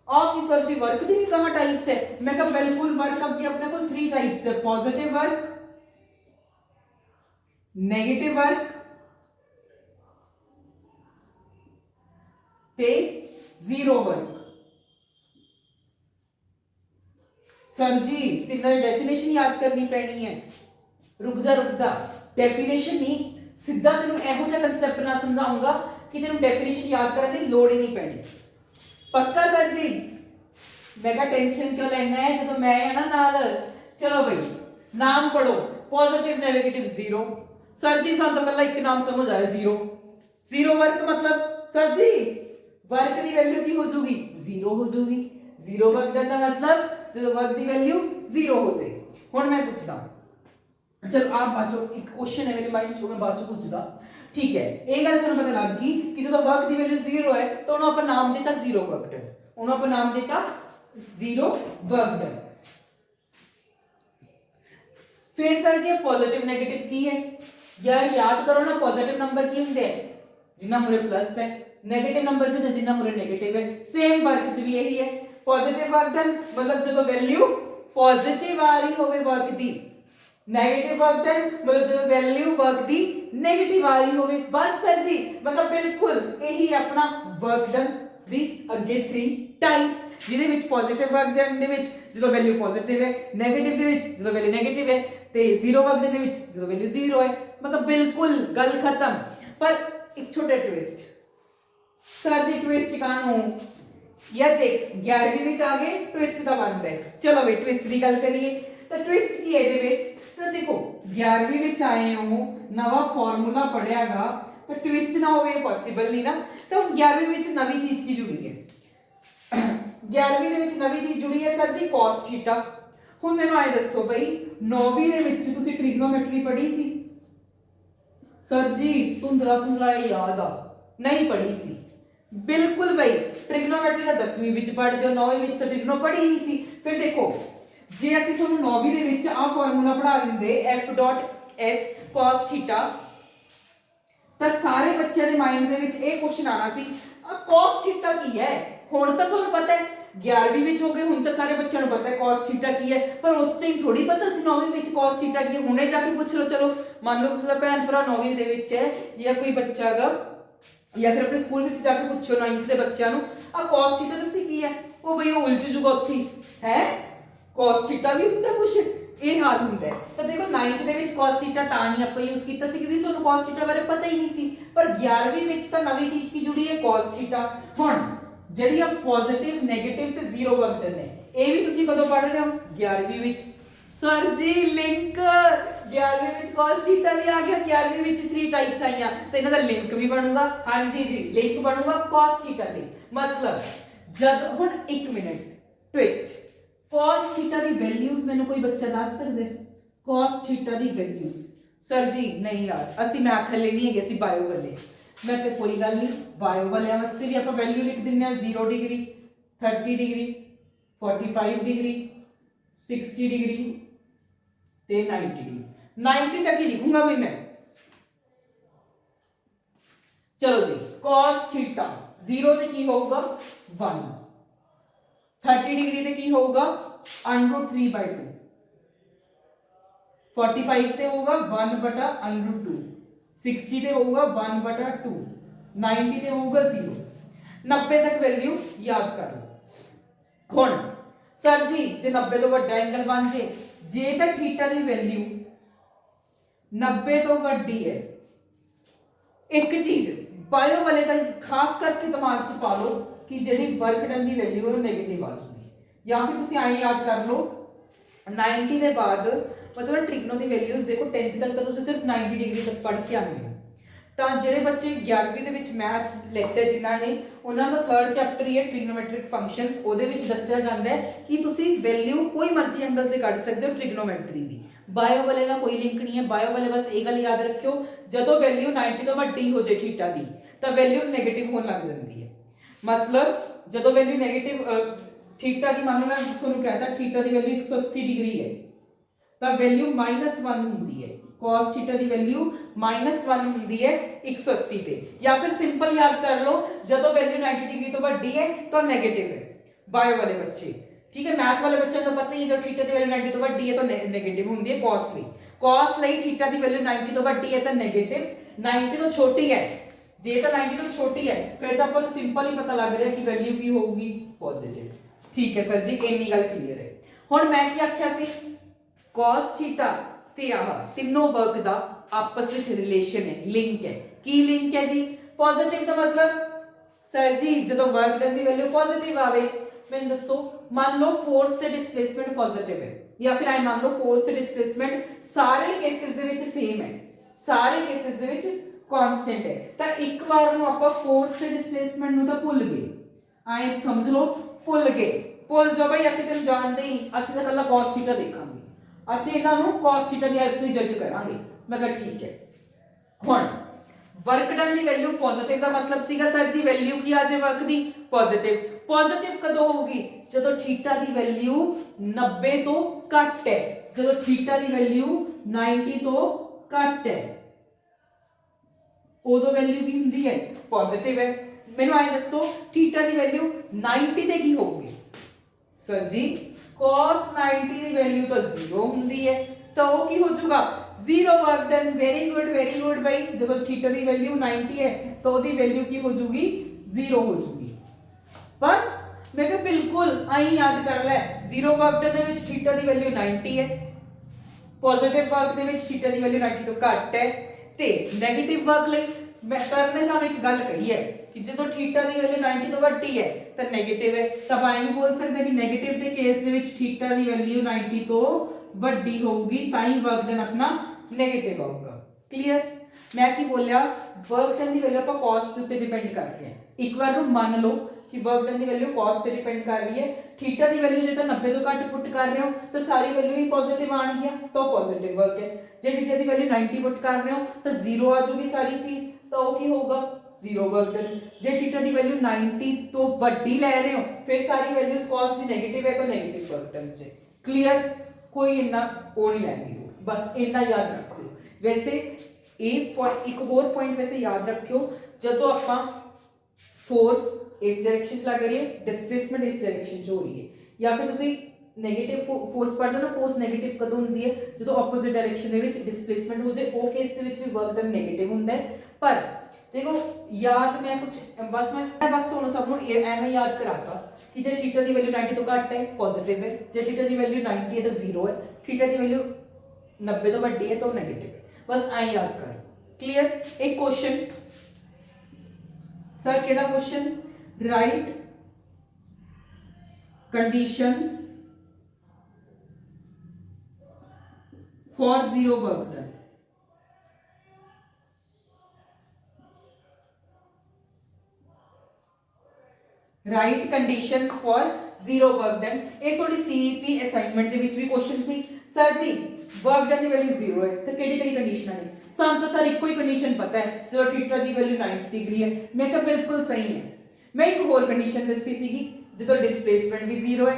आ कि सर जी वर्क दी भी गाह टाइप्स है? मैं कहा बिल्कुल, वर्क अगे अपने को 3 टाइप्स है, पॉजिटिव वर्क, नेगेटिव वर्क ते जीरो वर्क। सर जी तीनों की डेफिनेशन याद करनी पैनी है। रुक जा, डेफिनेशन नहीं, सीधा तेन इहो जिहा कंसैप्ट ना समझाऊंगा कि तेन डेफिनेशन याद करने की लोड़ ही नहीं पैनी। पक्का सर जी? मैं कहा टेंशन क्यों लेना है जब मैं है ना नाल। चलो भाई नाम पढ़ो, पॉजिटिव नेगेटिव जीरो। सर जी सानू तो पहला एक नाम समझ आया, जीरो। जीरो वर्क मतलब सर जी वर्क की वैल्यू की हो जाएगी, जीरो हो जाएगी। जीरो वर्क का मतलब जो वर्क की वैल्यू जीरो हो जाए। हुण मैं पूछदा, चलो आप बाचो एक क्वेश्चन है मेरे माइंड में, बाचो पूछदा, ठीक है, ये गल सानू पता लग गई कि जो वर्क की वैल्यू जीरो है तो उन्होंने अपन नाम देता जीरो वर्क डन, उन्होंने अपन नाम देता जीरो वर्क डन। फिर सर जी पॉजिटिव नेगेटिव की है यार, याद करो ना, पॉजिटिव नंबर की होंगे जिन्ना मुरे प्लस है, नेगेटिव नंबर की होंगे जिन्ना मुरे नेगेटिव है। सेम वर्क च भी यही है, पॉजिटिव वर्क डन मतलब जो वैल्यू पॉजिटिव आ रही होवे वर्क दी, नेगेटिव वर्क डन मतलब जो वैल्यू वर्क दी नेगेटिव आ रही होवे। बस सर जी मतलब बिल्कुल यही अपना वर्क डन दी अगे 3 टाइप्स, जिहदे विच पॉजिटिव वर्क डन दे विच जो वैल्यू पॉजिटिव है, नेगेटिव दे विच जो वैल्यू नेगेटिव है, ते जीरो वर्क डन दे विच जो वैल्यू जीरो है। मतलब बिल्कुल गल खत्म। पर एक छोटा ट्विस्ट, सर जी ट्विस्ट कानू यार देख 11वीं विच आ गए, ट्विस्ट दा बनदा है। चलो भाई ट्विस्ट दी गल करिए, तो ट्विस्ट की है ਇਹਦੇ ਵਿੱਚ, तो देखो 11वीं ਵਿੱਚ ਆਏ ਹੋ, नवा फार्मूला पढ़ियागा, तो ट्विस्ट ना होवे पॉसिबल नहीं ना। तो 11वीं ਵਿੱਚ नवी चीज की जुड़ी है, 11ਵੀਂ ਦੇ ਵਿੱਚ ਨਵੀਂ ਚੀਜ਼ ਜੁੜੀ ਹੈ ਸਰ ਜੀ cos ਥੀਟਾ। ਹੁਣ ਮੈਨੂੰ ਆਏ ਦੱਸੋ ਬਈ 9ਵੀਂ ਦੇ ਵਿੱਚ ਤੁਸੀਂ ਟ੍ਰਿਗਨੋਮੈਟਰੀ ਪੜ੍ਹੀ ਸੀ? ਸਰ ਜੀ ਧੁੰਦਲਾ ਧੁੰਦਲਾ ਯਾਦ ਆ, ਨਹੀਂ ਪੜ੍ਹੀ ਸੀ। ਬਿਲਕੁਲ ਬਈ ਟ੍ਰਿਗਨੋਮੈਟਰੀ ਤਾਂ 10ਵੀਂ ਵਿੱਚ ਪੜ੍ਹਦੇ ਹੋ, 9ਵੀਂ ਵਿੱਚ ਤਾਂ ਟ੍ਰਿਗਨੋ ਪੜ੍ਹੀ ਨਹੀਂ ਸੀ। ਫਿਰ ਦੇਖੋ ਜੇ ਅਸੀਂ ਤੁਹਾਨੂੰ 9ਵੀਂ ਦੇ ਵਿੱਚ ਆਹ ਫਾਰਮੂਲਾ ਪੜ੍ਹਾ ਦਿੰਦੇ f.s cos ਥੀਟਾ, ਤਾਂ ਸਾਰੇ ਬੱਚਿਆਂ ਦੇ ਮਾਈਂਡ ਦੇ ਵਿੱਚ ਇਹ ਕੁਐਸਚਨ ਆਣਾ ਸੀ cos ਥੀਟਾ ਕੀ ਹੈ। ਹੁਣ ਤਾਂ ਤੁਹਾਨੂੰ ਪਤਾ ਹੈ 11ਵੀਂ ਵਿੱਚ ਹੋ ਗਏ, ਹੁਣ ਤਾਂ ਸਾਰੇ ਬੱਚਿਆਂ ਨੂੰ ਪਤਾ ਹੈ cos ਥੀਟਾ ਕੀ ਹੈ, ਪਰ ਉਸ ਟਾਈਮ ਥੋੜੀ ਪਤਾ ਸੀ 9ਵੀਂ ਵਿੱਚ cos ਥੀਟਾ ਕੀ ਹੈ। ਹੁਣੇ ਜਾ ਕੇ ਪੁੱਛ ਲਓ, ਚਲੋ ਮੰਨ ਲਓ ਕਿਸੇ ਦਾ ਭੈਣ ਭਰਾ 9ਵੀਂ ਦੇ ਵਿੱਚ ਹੈ ਜਾਂ ਕੋਈ ਬੱਚਾ ਹੈਗਾ, ਜਾਂ ਫਿਰ ਆਪਣੇ ਸਕੂਲ ਵਿੱਚ ਜਾ ਕੇ ਪੁੱਛੋ 9th ਦੇ ਬੱਚਿਆਂ ਨੂੰ ਆ cos ਥੀਟਾ ਦੱਸੀ ਕੀ ਹੈ, ਉਹ ਬਈ ਉਹ ਉਲਝ ਜੂਗਾ ਉੱਥੇ ਹੈ cos ਥੀਟਾ ਵੀ ਹੁੰਦਾ ਕੁਛ, ਇਹ ਹਾਲ ਹੁੰਦਾ ਹੈ। ਤਾਂ ਦੇਖੋ 9th ਦੇ ਵਿੱਚ cos ਥੀਟਾ ਤਾਂ ਨਹੀਂ ਆਪਾਂ ਯੂਜ਼ ਕੀਤਾ ਸੀ ਕਿਉਂਕਿ ਤੁਹਾਨੂੰ cos ਥੀਟਾ ਬਾਰੇ ਪਤਾ ਹੀ ਨਹੀਂ ਸੀ, ਪਰ 11ਵੀਂ ਵਿੱਚ ਤਾਂ ਨਵੀਂ ਚੀਜ਼ ਕੀ ਜੁੜੀ ਹੈ cos ਥੀਟਾ। ਹੁਣ ਜਿਹੜੀ ਆ ਪੋਜ਼ਿਟਿਵ ਨੈਗੇਟਿਵ ਤੇ ਜ਼ੀਰੋ ਵਰਕਟਨ ਨੇ, ਇਹ ਵੀ ਤੁਸੀਂ ਕਦੋਂ ਪੜ੍ਹ ਰਹੇ ਹੋ 11ਵੀਂ ਵਿੱਚ। ਸਰ ਜੀ ਲਿੰਕ 11ਵੀਂ ਵਿੱਚ cos ਥੀਟਾ ਵੀ ਆ ਗਿਆ, 11ਵੀਂ ਵਿੱਚ 3 ਟਾਈਪਸ ਆਈਆਂ, ਤੇ ਇਹਨਾਂ ਦਾ ਲਿੰਕ ਵੀ ਬਣੂਗਾ। ਹਾਂਜੀ ਜੀ ਲਿੰਕ ਬਣੂਗਾ cos ਥੀਟਾ ਤੇ। ਮਤਲਬ ਜਦ ਹੁਣ 1 ਮਿੰਟ ਟਵਿਸਟ, cos ਥੀਟਾ ਦੀ ਵੈਲਿਊਜ਼ ਮੈਨੂੰ ਕੋਈ ਬੱਚਾ ਦੱਸ ਸਕਦਾ ਹੈ? cos ਥੀਟਾ ਦੀ ਵੈਲਿਊਜ਼ ਸਰ ਜੀ ਨਹੀਂ ਯਾਰ ਅਸੀਂ ਮੈਥ ਵਾਲੇ ਨਹੀਂ ਹੈਗੇ, ਅਸੀਂ ਬਾਇਓ ਵਾਲੇ। ਮੈਂ ਤੇ ਕੋਈ ਗੱਲ ਨਹੀਂ, ਬਾਇਓ ਵਾਲਿਆਂ ਵਾਸਤੇ ਵੀ ਆਪਾਂ ਵੈਲਿਊ ਲਿਖ ਦਿੰਦੇ ਆ 0 ਡਿਗਰੀ 30 ਡਿਗਰੀ 45 ਡਿਗਰੀ 60 ਡਿਗਰੀ ਤੇ 90 ਡਿਗਰੀ। 90 तक ही लिखूंगा भी मैं। चलो जी cos थीटा 0 ਤੇ ਕੀ ਹੋਊਗਾ 1, 30 ਡਿਗਰੀ ਤੇ ਕੀ ਹੋਊਗਾ √3/2, 45 ਤੇ ਹੋਊਗਾ 1/√2, 60 ਤੇ ਹੋਊਗਾ 1/2, 90 ਤੇ ਹੋਊਗਾ 0। 90 ਤੱਕ ਵੈਲਿਊ ਯਾਦ ਕਰ ਲਓ। ਹੁਣ ਸਰ ਜੀ ਜੇ 90 ਤੋਂ ਵੱਡਾ ਐਂਗਲ ਬਣ ਜੇ ਤਾਂ ਥੀਟਾ ਦੀ ਵੈਲਿਊ 90 ਤੋਂ ਵੱਡੀ ਹੈ, ਇੱਕ ਚੀਜ਼ ਬਾਇਓ ਵਾਲੇ ਤਾਂ ਖਾਸ ਕਰਕੇ ਦਿਮਾਗ 'ਚ ਪਾ ਲਓ ਕਿ ਜਿਹੜੀ ਵਰਕ ਡਨ ਦੀ ਵੈਲਿਊ ਹੈ ਉਹ ਨੈਗੇਟਿਵ ਆ ਜੂਗੀ, ਜਾਂ ਫਿਰ ਤੁਸੀਂ ਐਂ ਯਾਦ ਕਰ ਲਓ 90 ਦੇ ਬਾਅਦ ਮਤਲਬ ਟ੍ਰਿਗਨੋ ਦੀ ਵੈਲਿਊਜ਼ ਦੇਖੋ 10th ਤੱਕ ਤਾਂ ਤੁਸੀਂ ਸਿਰਫ 90 ਡਿਗਰੀ ਤੱਕ ਪੜ੍ਹ ਕੇ ਆਉਂਦੇ ਹੋ। ਤਾਂ ਜਿਹੜੇ ਬੱਚੇ 11ਵੀਂ ਦੇ ਵਿੱਚ ਮੈਥ ਲੈਤੇ ਜਿਨ੍ਹਾਂ ਨੇ, ਉਹਨਾਂ ਦਾ 3rd ਚੈਪਟਰ ਹੀ ਹੈ ਟ੍ਰਿਗਨੋਮੈਟ੍ਰਿਕ ਫੰਕਸ਼ਨਸ। ਉਹਦੇ ਵਿੱਚ ਦੱਸਿਆ ਜਾਂਦਾ ਹੈ ਕਿ ਤੁਸੀਂ ਵੈਲਿਊ ਕੋਈ ਮਰਜ਼ੀ ਐਂਗਲ ਤੇ ਕੱਢ ਸਕਦੇ ਹੋ ਟ੍ਰਿਗਨੋਮੈਟਰੀ ਦੀ। ਬਾਇਓ ਵਾਲੇ ਦਾ ਕੋਈ ਲਿੰਕ ਨਹੀਂ ਹੈ। ਬਾਇਓ ਵਾਲੇ ਬਸ ਇਹ ਗੱਲ ਯਾਦ ਰੱਖਿਓ ਜਦੋਂ ਵੈਲਿਊ 90 ਤੋਂ ਵੱਡੀ ਹੋ ਜਾਏ ਥੀਟਾ ਦੀ ਤਾਂ ਵੈਲਿਊ ਨੈਗੇਟਿਵ ਹੋਣ ਲੱਗ ਜਾਂਦੀ ਹੈ। ਮਤਲਬ ਜਦੋਂ ਵੈਲਿਊ ਨੈਗੇਟਿਵ ਥੀਟਾ ਦੀ ਮੰਨ ਲਓ ਮੈਂ ਤੁਹਾਨੂੰ कहता ਥੀਟਾ ਦੀ ਵੈਲਿਊ 180 ਡਿਗਰੀ ਹੈ ਤਾਂ ਵੈਲਿਊ -1 ਹੁੰਦੀ ਹੈ। cos ਥੀਟਾ ਦੀ ਵੈਲਿਊ -1 ਹੁੰਦੀ ਹੈ 180 ਤੇ। ਜਾਂ ਫਿਰ ਸਿੰਪਲ ਯਾਦ ਕਰ ਲਓ ਜਦੋਂ ਵੈਲਿਊ 90 ਡਿਗਰੀ ਤੋਂ ਵੱਡੀ ਹੈ ਤਾਂ ਨੈਗੇਟਿਵ ਹੈ ਬਾਇਓ ਵਾਲੇ ਬੱਚੇ। ਠੀਕ ਹੈ ਮੈਥ ਵਾਲੇ ਬੱਚਿਆਂ ਨੂੰ ਪਤਾ ਹੀ ਹੈ ਜਦੋਂ ਥੀਟਾ ਦੀ ਵੈਲਿਊ 90 ਤੋਂ ਵੱਡੀ ਹੈ ਤਾਂ ਨੈਗੇਟਿਵ ਹੁੰਦੀ ਹੈ cos ਲਈ। cos ਲਈ ਥੀਟਾ ਦੀ ਵੈਲਿਊ 90 ਤੋਂ ਵੱਡੀ ਹੈ ਤਾਂ ਨੈਗੇਟਿਵ, 90 ਤੋਂ ਛੋਟੀ ਹੈ ਜੇ ਤਾਂ 90 ਤੋਂ ਛੋਟੀ ਹੈ ਫਿਰ ਤਾਂ ਆਪਾਂ ਨੂੰ ਸਿੰਪਲ ਹੀ ਪਤਾ ਲੱਗ ਰਿਹਾ ਕਿ ਵੈਲਿਊ ਕੀ ਹੋਊਗੀ ਪੋਜ਼ਿਟਿਵ। ਠੀਕ ਹੈ ਸਰ ਜੀ ਇੰਨੀ ਗੱਲ ਕਲੀਅਰ ਹੈ। ਹੁਣ ਮੈਂ ਕੀ ਆਖਿਆ ਸੀ cos ਥੀਟਾ ਤੇ ਆਹ ਤਿੰਨੋਂ ਵਰਕ ਦਾ ਆਪਸ ਵਿੱਚ ਰਿਲੇਸ਼ਨ ਹੈ, ਲਿੰਕ ਹੈ। ਕੀ ਲਿੰਕ ਹੈ ਜੀ ਪੋਜ਼ਿਟਿਵ ਦਾ ਮਤਲਬ ਸਰ ਜੀ ਜਦੋਂ ਵਰਕ ਡਨ ਦੀ ਵੈਲਿਊ ਪੋਜ਼ਿਟਿਵ ਆਵੇ ਮੈਨੂੰ ਦੱਸੋ ਮੰਨ ਲਓ ਫੋਰਸ ਤੇ ਡਿਸਪਲੇਸਮੈਂਟ ਪੋਜ਼ਿਟਿਵ ਹੈ ਜਾਂ ਫਿਰ ਆਈ ਮੰਨ ਲਓ ਫੋਰਸ ਤੇ ਡਿਸਪਲੇਸਮੈਂਟ ਸਾਰੇ ਕੇਸਿਸ ਦੇ ਵਿੱਚ ਸੇਮ ਹੈ, ਸਾਰੇ ਕੇਸਿਸ ਦੇ ਵਿੱਚ ਕਾਂਸਟੈਂਟ ਹੈ ਤਾਂ ਇੱਕ ਵਾਰ ਨੂੰ ਆਪਾਂ ਫੋਰਸ ਤੇ ਡਿਸਪਲੇਸਮੈਂਟ ਨੂੰ ਤਾਂ ਭੁੱਲ ਗਏ, ਆਏ ਸਮਝ ਲਓ ਭੁੱਲ ਗਏ। ਭੁੱਲ ਜਾਓ ਬਈ ਅਸੀਂ ਤੈਨੂੰ ਜਾਣਦੇ ਹੀ, ਅਸੀਂ ਤਾਂ ਕੱਲਾ cos ਥੀਟਾ ਦੇਖਾਂਗੇ, ਅਸੀਂ ਇਹਨਾਂ ਨੂੰ cos ਥੀਟਾ ਦੀ ਹੈਲਪ ਨਾਲ ਜੱਜ ਕਰਾਂਗੇ। ਮੈਂ ਕਿਹਾ ਠੀਕ ਹੈ। ਹੁਣ ਵਰਕ ਡਨ ਦੀ ਵੈਲਿਊ ਪੋਜ਼ਿਟਿਵ ਦਾ ਮਤਲਬ ਸੀਗਾ ਸਰ ਜੀ ਵੈਲਿਊ ਕੀ ਆ ਜੇ ਵਰਕ ਦੀ ਪੋਜ਼ਿਟਿਵ। ਪੋਜ਼ਿਟਿਵ ਕਦੋਂ ਹੋਊਗੀ ਜਦੋਂ ਥੀਟਾ ਦੀ ਵੈਲਿਊ 90 ਤੋਂ ਘੱਟ ਹੈ, ਜਦੋਂ ਥੀਟਾ ਦੀ ਵੈਲਿਊ 90 ਤੋਂ ਘੱਟ ਹੈ ਉਦੋਂ ਵੈਲਿਊ ਕੀ ਹੁੰਦੀ ਹੈ ਪੋਜ਼ਿਟਿਵ ਹੈ। ਮੈਨੂੰ ਆਏ ਦੱਸੋ ਥੀਟਾ ਦੀ ਵੈਲਿਊ 90 ਤੇ ਕੀ ਹੋਊਗੀ ਸਰ ਜੀ cos 90 ਦੀ ਵੈਲਿਊ ਤਾਂ 0 ਹੁੰਦੀ ਹੈ ਤਾਂ ਉਹ ਕੀ ਹੋ ਜਾਊਗਾ 0 ਵਰਕ ਡਨ। ਵੈਰੀ ਗੁੱਡ ਬਾਈ ਜਦੋਂ ਥੀਟਾ ਦੀ ਵੈਲਿਊ 90 ਹੈ ਤਾਂ ਉਹਦੀ ਵੈਲਿਊ ਕੀ ਹੋ ਜਾਊਗੀ 0 ਹੋ ਜਾਊਗੀ। ਬਸ ਮੈਂ ਕਿਹਾ ਬਿਲਕੁਲ ਆਈ ਯਾਦ ਕਰ ਲੈ 0 ਵਰਕ ਡਨ ਦੇ ਵਿੱਚ ਥੀਟਾ ਦੀ ਵੈਲਿਊ 90 ਹੈ, ਪੋਜ਼ਿਟਿਵ ਵਰਕ ਦੇ ਵਿੱਚ ਥੀਟਾ ਦੀ ਵੈਲਿਊ 90 ਤੋਂ ਘੱਟ ਹੈ ਤੇ ਨੈਗੇਟਿਵ ਵਰਕ ਲਈ ਮੈਂ ਸਰ ਨੇ ਸਾਨੂੰ ਇੱਕ ਗੱਲ ਕਹੀ ਹੈ ਕਿ ਜਦੋਂ ਥੀਟਾ ਦੀ ਵੈਲਿਊ 90 ਤੋਂ ਵੱਡੀ ਹੈ ਤਾਂ ਨੈਗੇਟਿਵ ਹੈ ਤਾਂ ਆਪਾਂ ਇਹ ਬੋਲ ਸਕਦੇ ਕਿ ਨੈਗੇਟਿਵ ਦੇ ਕੇਸ ਦੇ ਵਿੱਚ ਥੀਟਾ ਦੀ ਵੈਲਿਊ 90 ਤੋਂ ਵੱਡੀ ਹੋਊਗੀ ਤਾਂ ਹੀ ਵਰਕ ਡਨ ਆਪਣਾ ਨੈਗੇਟਿਵ ਆਊਗਾ। ਕਲੀਅਰ। ਮੈਂ ਕੀ ਬੋਲਿਆ ਵਰਕ ਡਨ ਦੀ ਵੈਲਿਊ ਆਪਾਂ cos ਦੇ ਉੱਤੇ ਡਿਪੈਂਡ ਕਰ ਰਹੇ ਹਾਂ। ਇੱਕ ਵਾਰ ਨੂੰ ਮੰਨ ਲਓ कि वर्क डन की वैल्यू cos से डिपेंड कर रही है। थीटा की वैल्यू जो 90 तो घट पुट कर रहे हो तो सारी वैल्यू ही पॉजिटिव आएगी तो पॉजिटिव वर्क है। जे थीटा की वैल्यू 90 पुट कर रहे हो तो 0 आ जाएगी सारी चीज तो वो की होगा 0 वर्क डन। जे थीटा की वैल्यू 90 तो वड्डी ले रहे हो फिर सारी वैल्यूज cos की नेगेटिव है तो नेगेटिव वर्क डन च। क्लियर, कोई इतना वो नहीं लेंदी बस इतना याद रखो। वैसे एक और पॉइंट वैसे याद रखियो जो आप फोर्स इस डायरेक्शन च लग रही है डिस्प्लेसमेंट इस डायरेक्शन च हो रही है या फिर तुसी नेगेटिव फोर्स पढ़ लो ना फोर्स नेगेटिव कदों होंदी है जो ऑपोजिट डायरेक्शन दे विच डिस्प्लेसमेंट हो जाए वो केस दे विच भी वर्क डन नेगेटिव होंदा है। पर देखो याद मैं कुछ बस सुनो सब नु एवं याद कराता कि जे थीटा की वैल्यू 90 तो घट है पॉजिटिव है, जे थीटा की वैल्यू 90 है तो 0 है, थीटा की वैल्यू 90 तो बड़ी है तो नेगेटिव है। बस ऐ याद कर। क्लियर। एक क्वेश्चन सर केड़ा question right conditions for zero work done. Right conditions for zero work done. ये थोड़ी सीईपी असाइनमेंट दे विच भी क्वेश्चन सी सर जी वर्क डन की वैल्यू 0 है तो केड़ी-केड़ी कंडीशनां ने सानू तो सर एक ही कंडीशन पता है जो थीटा की वैल्यू 90 डिग्री है। मैं कहा बिल्कुल सही है। मैं एक और कंडीशन दसी सीगी जो डिस्प्लेसमेंट भी 0 है।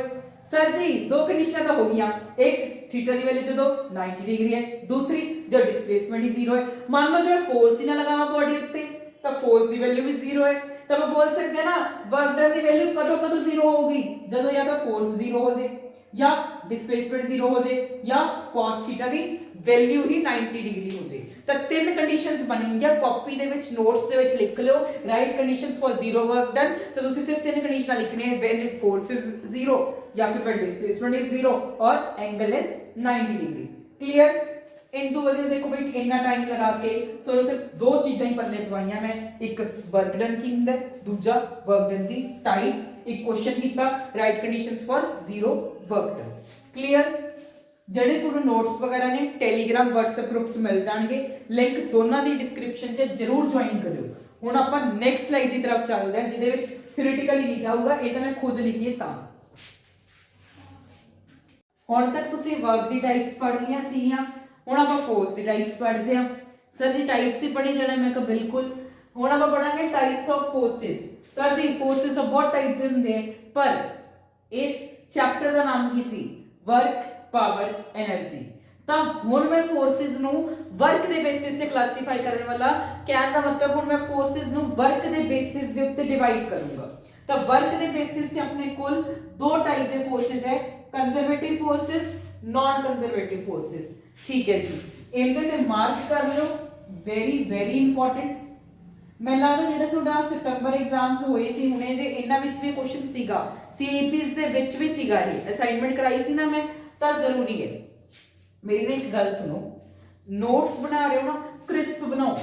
सर जी दो कंडीशनां तो हो गई, एक थीटा की वैल्यू जो 90 डिग्री है दूसरी जो डिस्प्लेसमेंट ही 0 है। मान लो जो फोर्स ही ना लगावा बॉडी उत्ते तो फोर्स की वैल्यू भी 0 है तो हम बोल सकते हैं ना वर्क डन की वैल्यू कदों 0 होगी जब या तो फोर्स 0 हो जाए या डिस्प्लेसमेंट 0 हो जाए या cos थीटा की वैल्यू ही 90 डिग्री हो जाए। तो तीन कंडीशंस बनेंगी कॉपी दे विच नोट्स दे विच लिख लो write conditions for zero work done. तो तुसी सिर्फ तीन कंडीशनां लिखनी है व्हेन फोर्स इज 0 या फिर व्हेन डिस्प्लेसमेंट इज 0 और एंगल इज 90 डिग्री। क्लियर। इन दो वजह देखो भाई इतना टाइम लगा के सिर्फ दो चीजें ही पल्ले पवाइयां मैं, एक वर्क डन की अंदर दूजा वर्क डन की टाइप्स, एक क्वेश्चन कीता right conditions for zero work done. Clear. ਜਿਹੜੇ ਤੁਹਾਨੂੰ ਨੋਟਸ ਵਗੈਰਾ ਨੇ ਟੈਲੀਗ੍ਰਾਮ WhatsApp ਗਰੁੱਪ 'ਚ ਮਿਲ ਜਾਣਗੇ, ਲਿੰਕ ਦੋਨਾਂ ਦੀ ਡਿਸਕ੍ਰਿਪਸ਼ਨ 'ਚ ਜਰੂਰ ਜੁਆਇਨ ਕਰਿਓ। ਹੁਣ ਆਪਾਂ ਨੈਕਸਟ ਸਲਾਈਡ ਦੀ ਤਰਫ ਚੱਲਦੇ ਹਾਂ ਜਿਹਦੇ ਵਿੱਚ ਥਿਓਰੀਟਿਕਲੀ ਲਿਖਿਆ ਹੋਊਗਾ, ਇਹ ਤਾਂ ਮੈਂ ਖੁਦ ਲਿਖੀ ਹੈ ਤਾਂ। ਹੁਣ ਤੱਕ ਤੁਸੀਂ ਵਰਕ ਦੀ ਟਾਈਪਸ ਪੜ੍ਹ ਲਈਆਂ ਸੀਗੀਆਂ, ਹੁਣ ਆਪਾਂ ਫੋਰਸ ਦੀ ਟਾਈਪਸ ਪੜ੍ਹਦੇ ਹਾਂ। ਸਰ ਜੀ ਟਾਈਪਸ ਹੀ ਪੜ੍ਹੀ ਜਾਣਾ, ਮੈਂ ਕਿਹਾ ਬਿਲਕੁਲ। ਹੁਣ ਆਪਾਂ ਪੜਾਂਗੇ ਟਾਈਪਸ ਆਫ ਫੋਰਸਿਸ। ਸਰ ਜੀ ਫੋਰਸਿਸ ਤਾਂ ਬਹੁਤ ਟਾਈਪ ਦੇ ਹੁੰਦੇ ਆ, ਪਰ ਇਸ ਚੈਪਟਰ ਦਾ ਨਾਮ ਕੀ ਸੀ? Work power energy. तो हुण मैं फोर्सेस नु वर्क दे बेसिस ते क्लासीफाई करने वाला, कहने दा मतलब हुण मैं फोर्सेस नु वर्क दे बेसिस दे उत्ते डिवाइड करूंगा। तो वर्क दे बेसिस ते अपने कोल दो टाइप दे फोर्सेस है, conservative forces, non conservative forces. ठीक है जी, इनके ते मार्क कर लो, वेरी वेरी इंपॉर्टेंट। मैं लगदा जेड़ा सोडा सितंबर एग्जाम्स होए सी हुणे जे इन्हां विच भी क्वेश्चन सीगा, सीईपीस दे विच भी सीगा, ये असाइनमेंट कराई सी ना मैं, तो जरूरी है। मेरी ना एक गल सुनो, नोट्स बना रहे हो ना क्रिस्प बनाओ,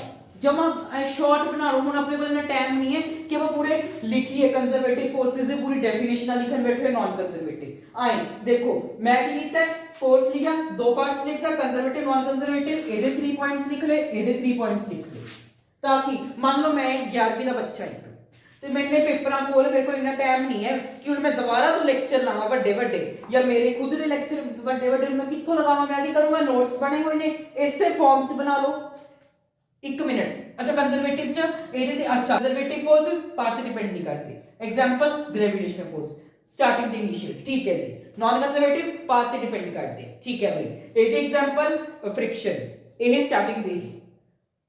जमा शॉर्ट बना लो। हुण अपने को इतना टाइम नहीं है कि वो पूरे लिखिए कंजर्वेटिव फोर्सेस दे पूरी डेफिनेशन लिखन बैठे, नॉन कंजर्वेटिव। आए देखो मैं की कीता है, फोर्स लिखा, दो पार्ट्स लिखा, कंजर्वेटिव नॉन कंजर्वेटिव, एदे 3 पॉइंट्स लिख ले, एदे 3 पॉइंट्स लिख ले, ताकि मान लो मैं 11वीं का बच्चा है ਤੇ ਮੈਨੇ ਪੇਪਰਾਂ ਕੋਲ ਮੇਰੇ ਕੋਲ ਇੰਨਾ ਟਾਈਮ ਨਹੀਂ ਹੈ ਕਿ ਹੁਣ ਮੈਂ ਦੁਬਾਰਾ ਤੋਂ ਲੈਕਚਰ ਲਾਵਾਂ ਵੱਡੇ ਵੱਡੇ, ਜਾਂ ਮੇਰੇ ਖੁਦ ਦੇ ਲੈਕਚਰ ਵੱਡੇ ਵੱਡੇ ਮੈਂ ਕਿੱਥੋਂ ਲਗਾਵਾਂ? ਮੈਂ ਕੀ ਕਰੂੰਗਾ, ਨੋਟਸ ਬਣੇ ਹੋਏ ਨੇ ਇਸੇ ਫਾਰਮ 'ਚ ਬਣਾ ਲਓ। 1 ਮਿੰਟ। ਅੱਛਾ ਕੰਜ਼ਰਵੇਟਿਵ 'ਚ ਇਹਦੇ ਤੇ ਅੱਛਾ ਕੰਜ਼ਰਵੇਟਿव फोर्सेस पाथ ਤੇ ਡਿਪੈਂਡ ਨਹੀਂ ਕਰਦੇ। एग्जांपल ग्रेविटेशनल फोर्स स्टार्टिंग ਤੇ ਇਨੀਸ਼ੀਅਲ, ਠੀਕ ਹੈ ਜੀ। नॉन कंजर्वेटिव पाथ ਤੇ ਡਿਪੈਂਡ ਕਰਦੇ, ठीक है भाई। ਇਹਦੇ एग्जांपल फ्रिक्शन, ਇਹ ਸਟਾਰਟਿੰਗ ਦੇ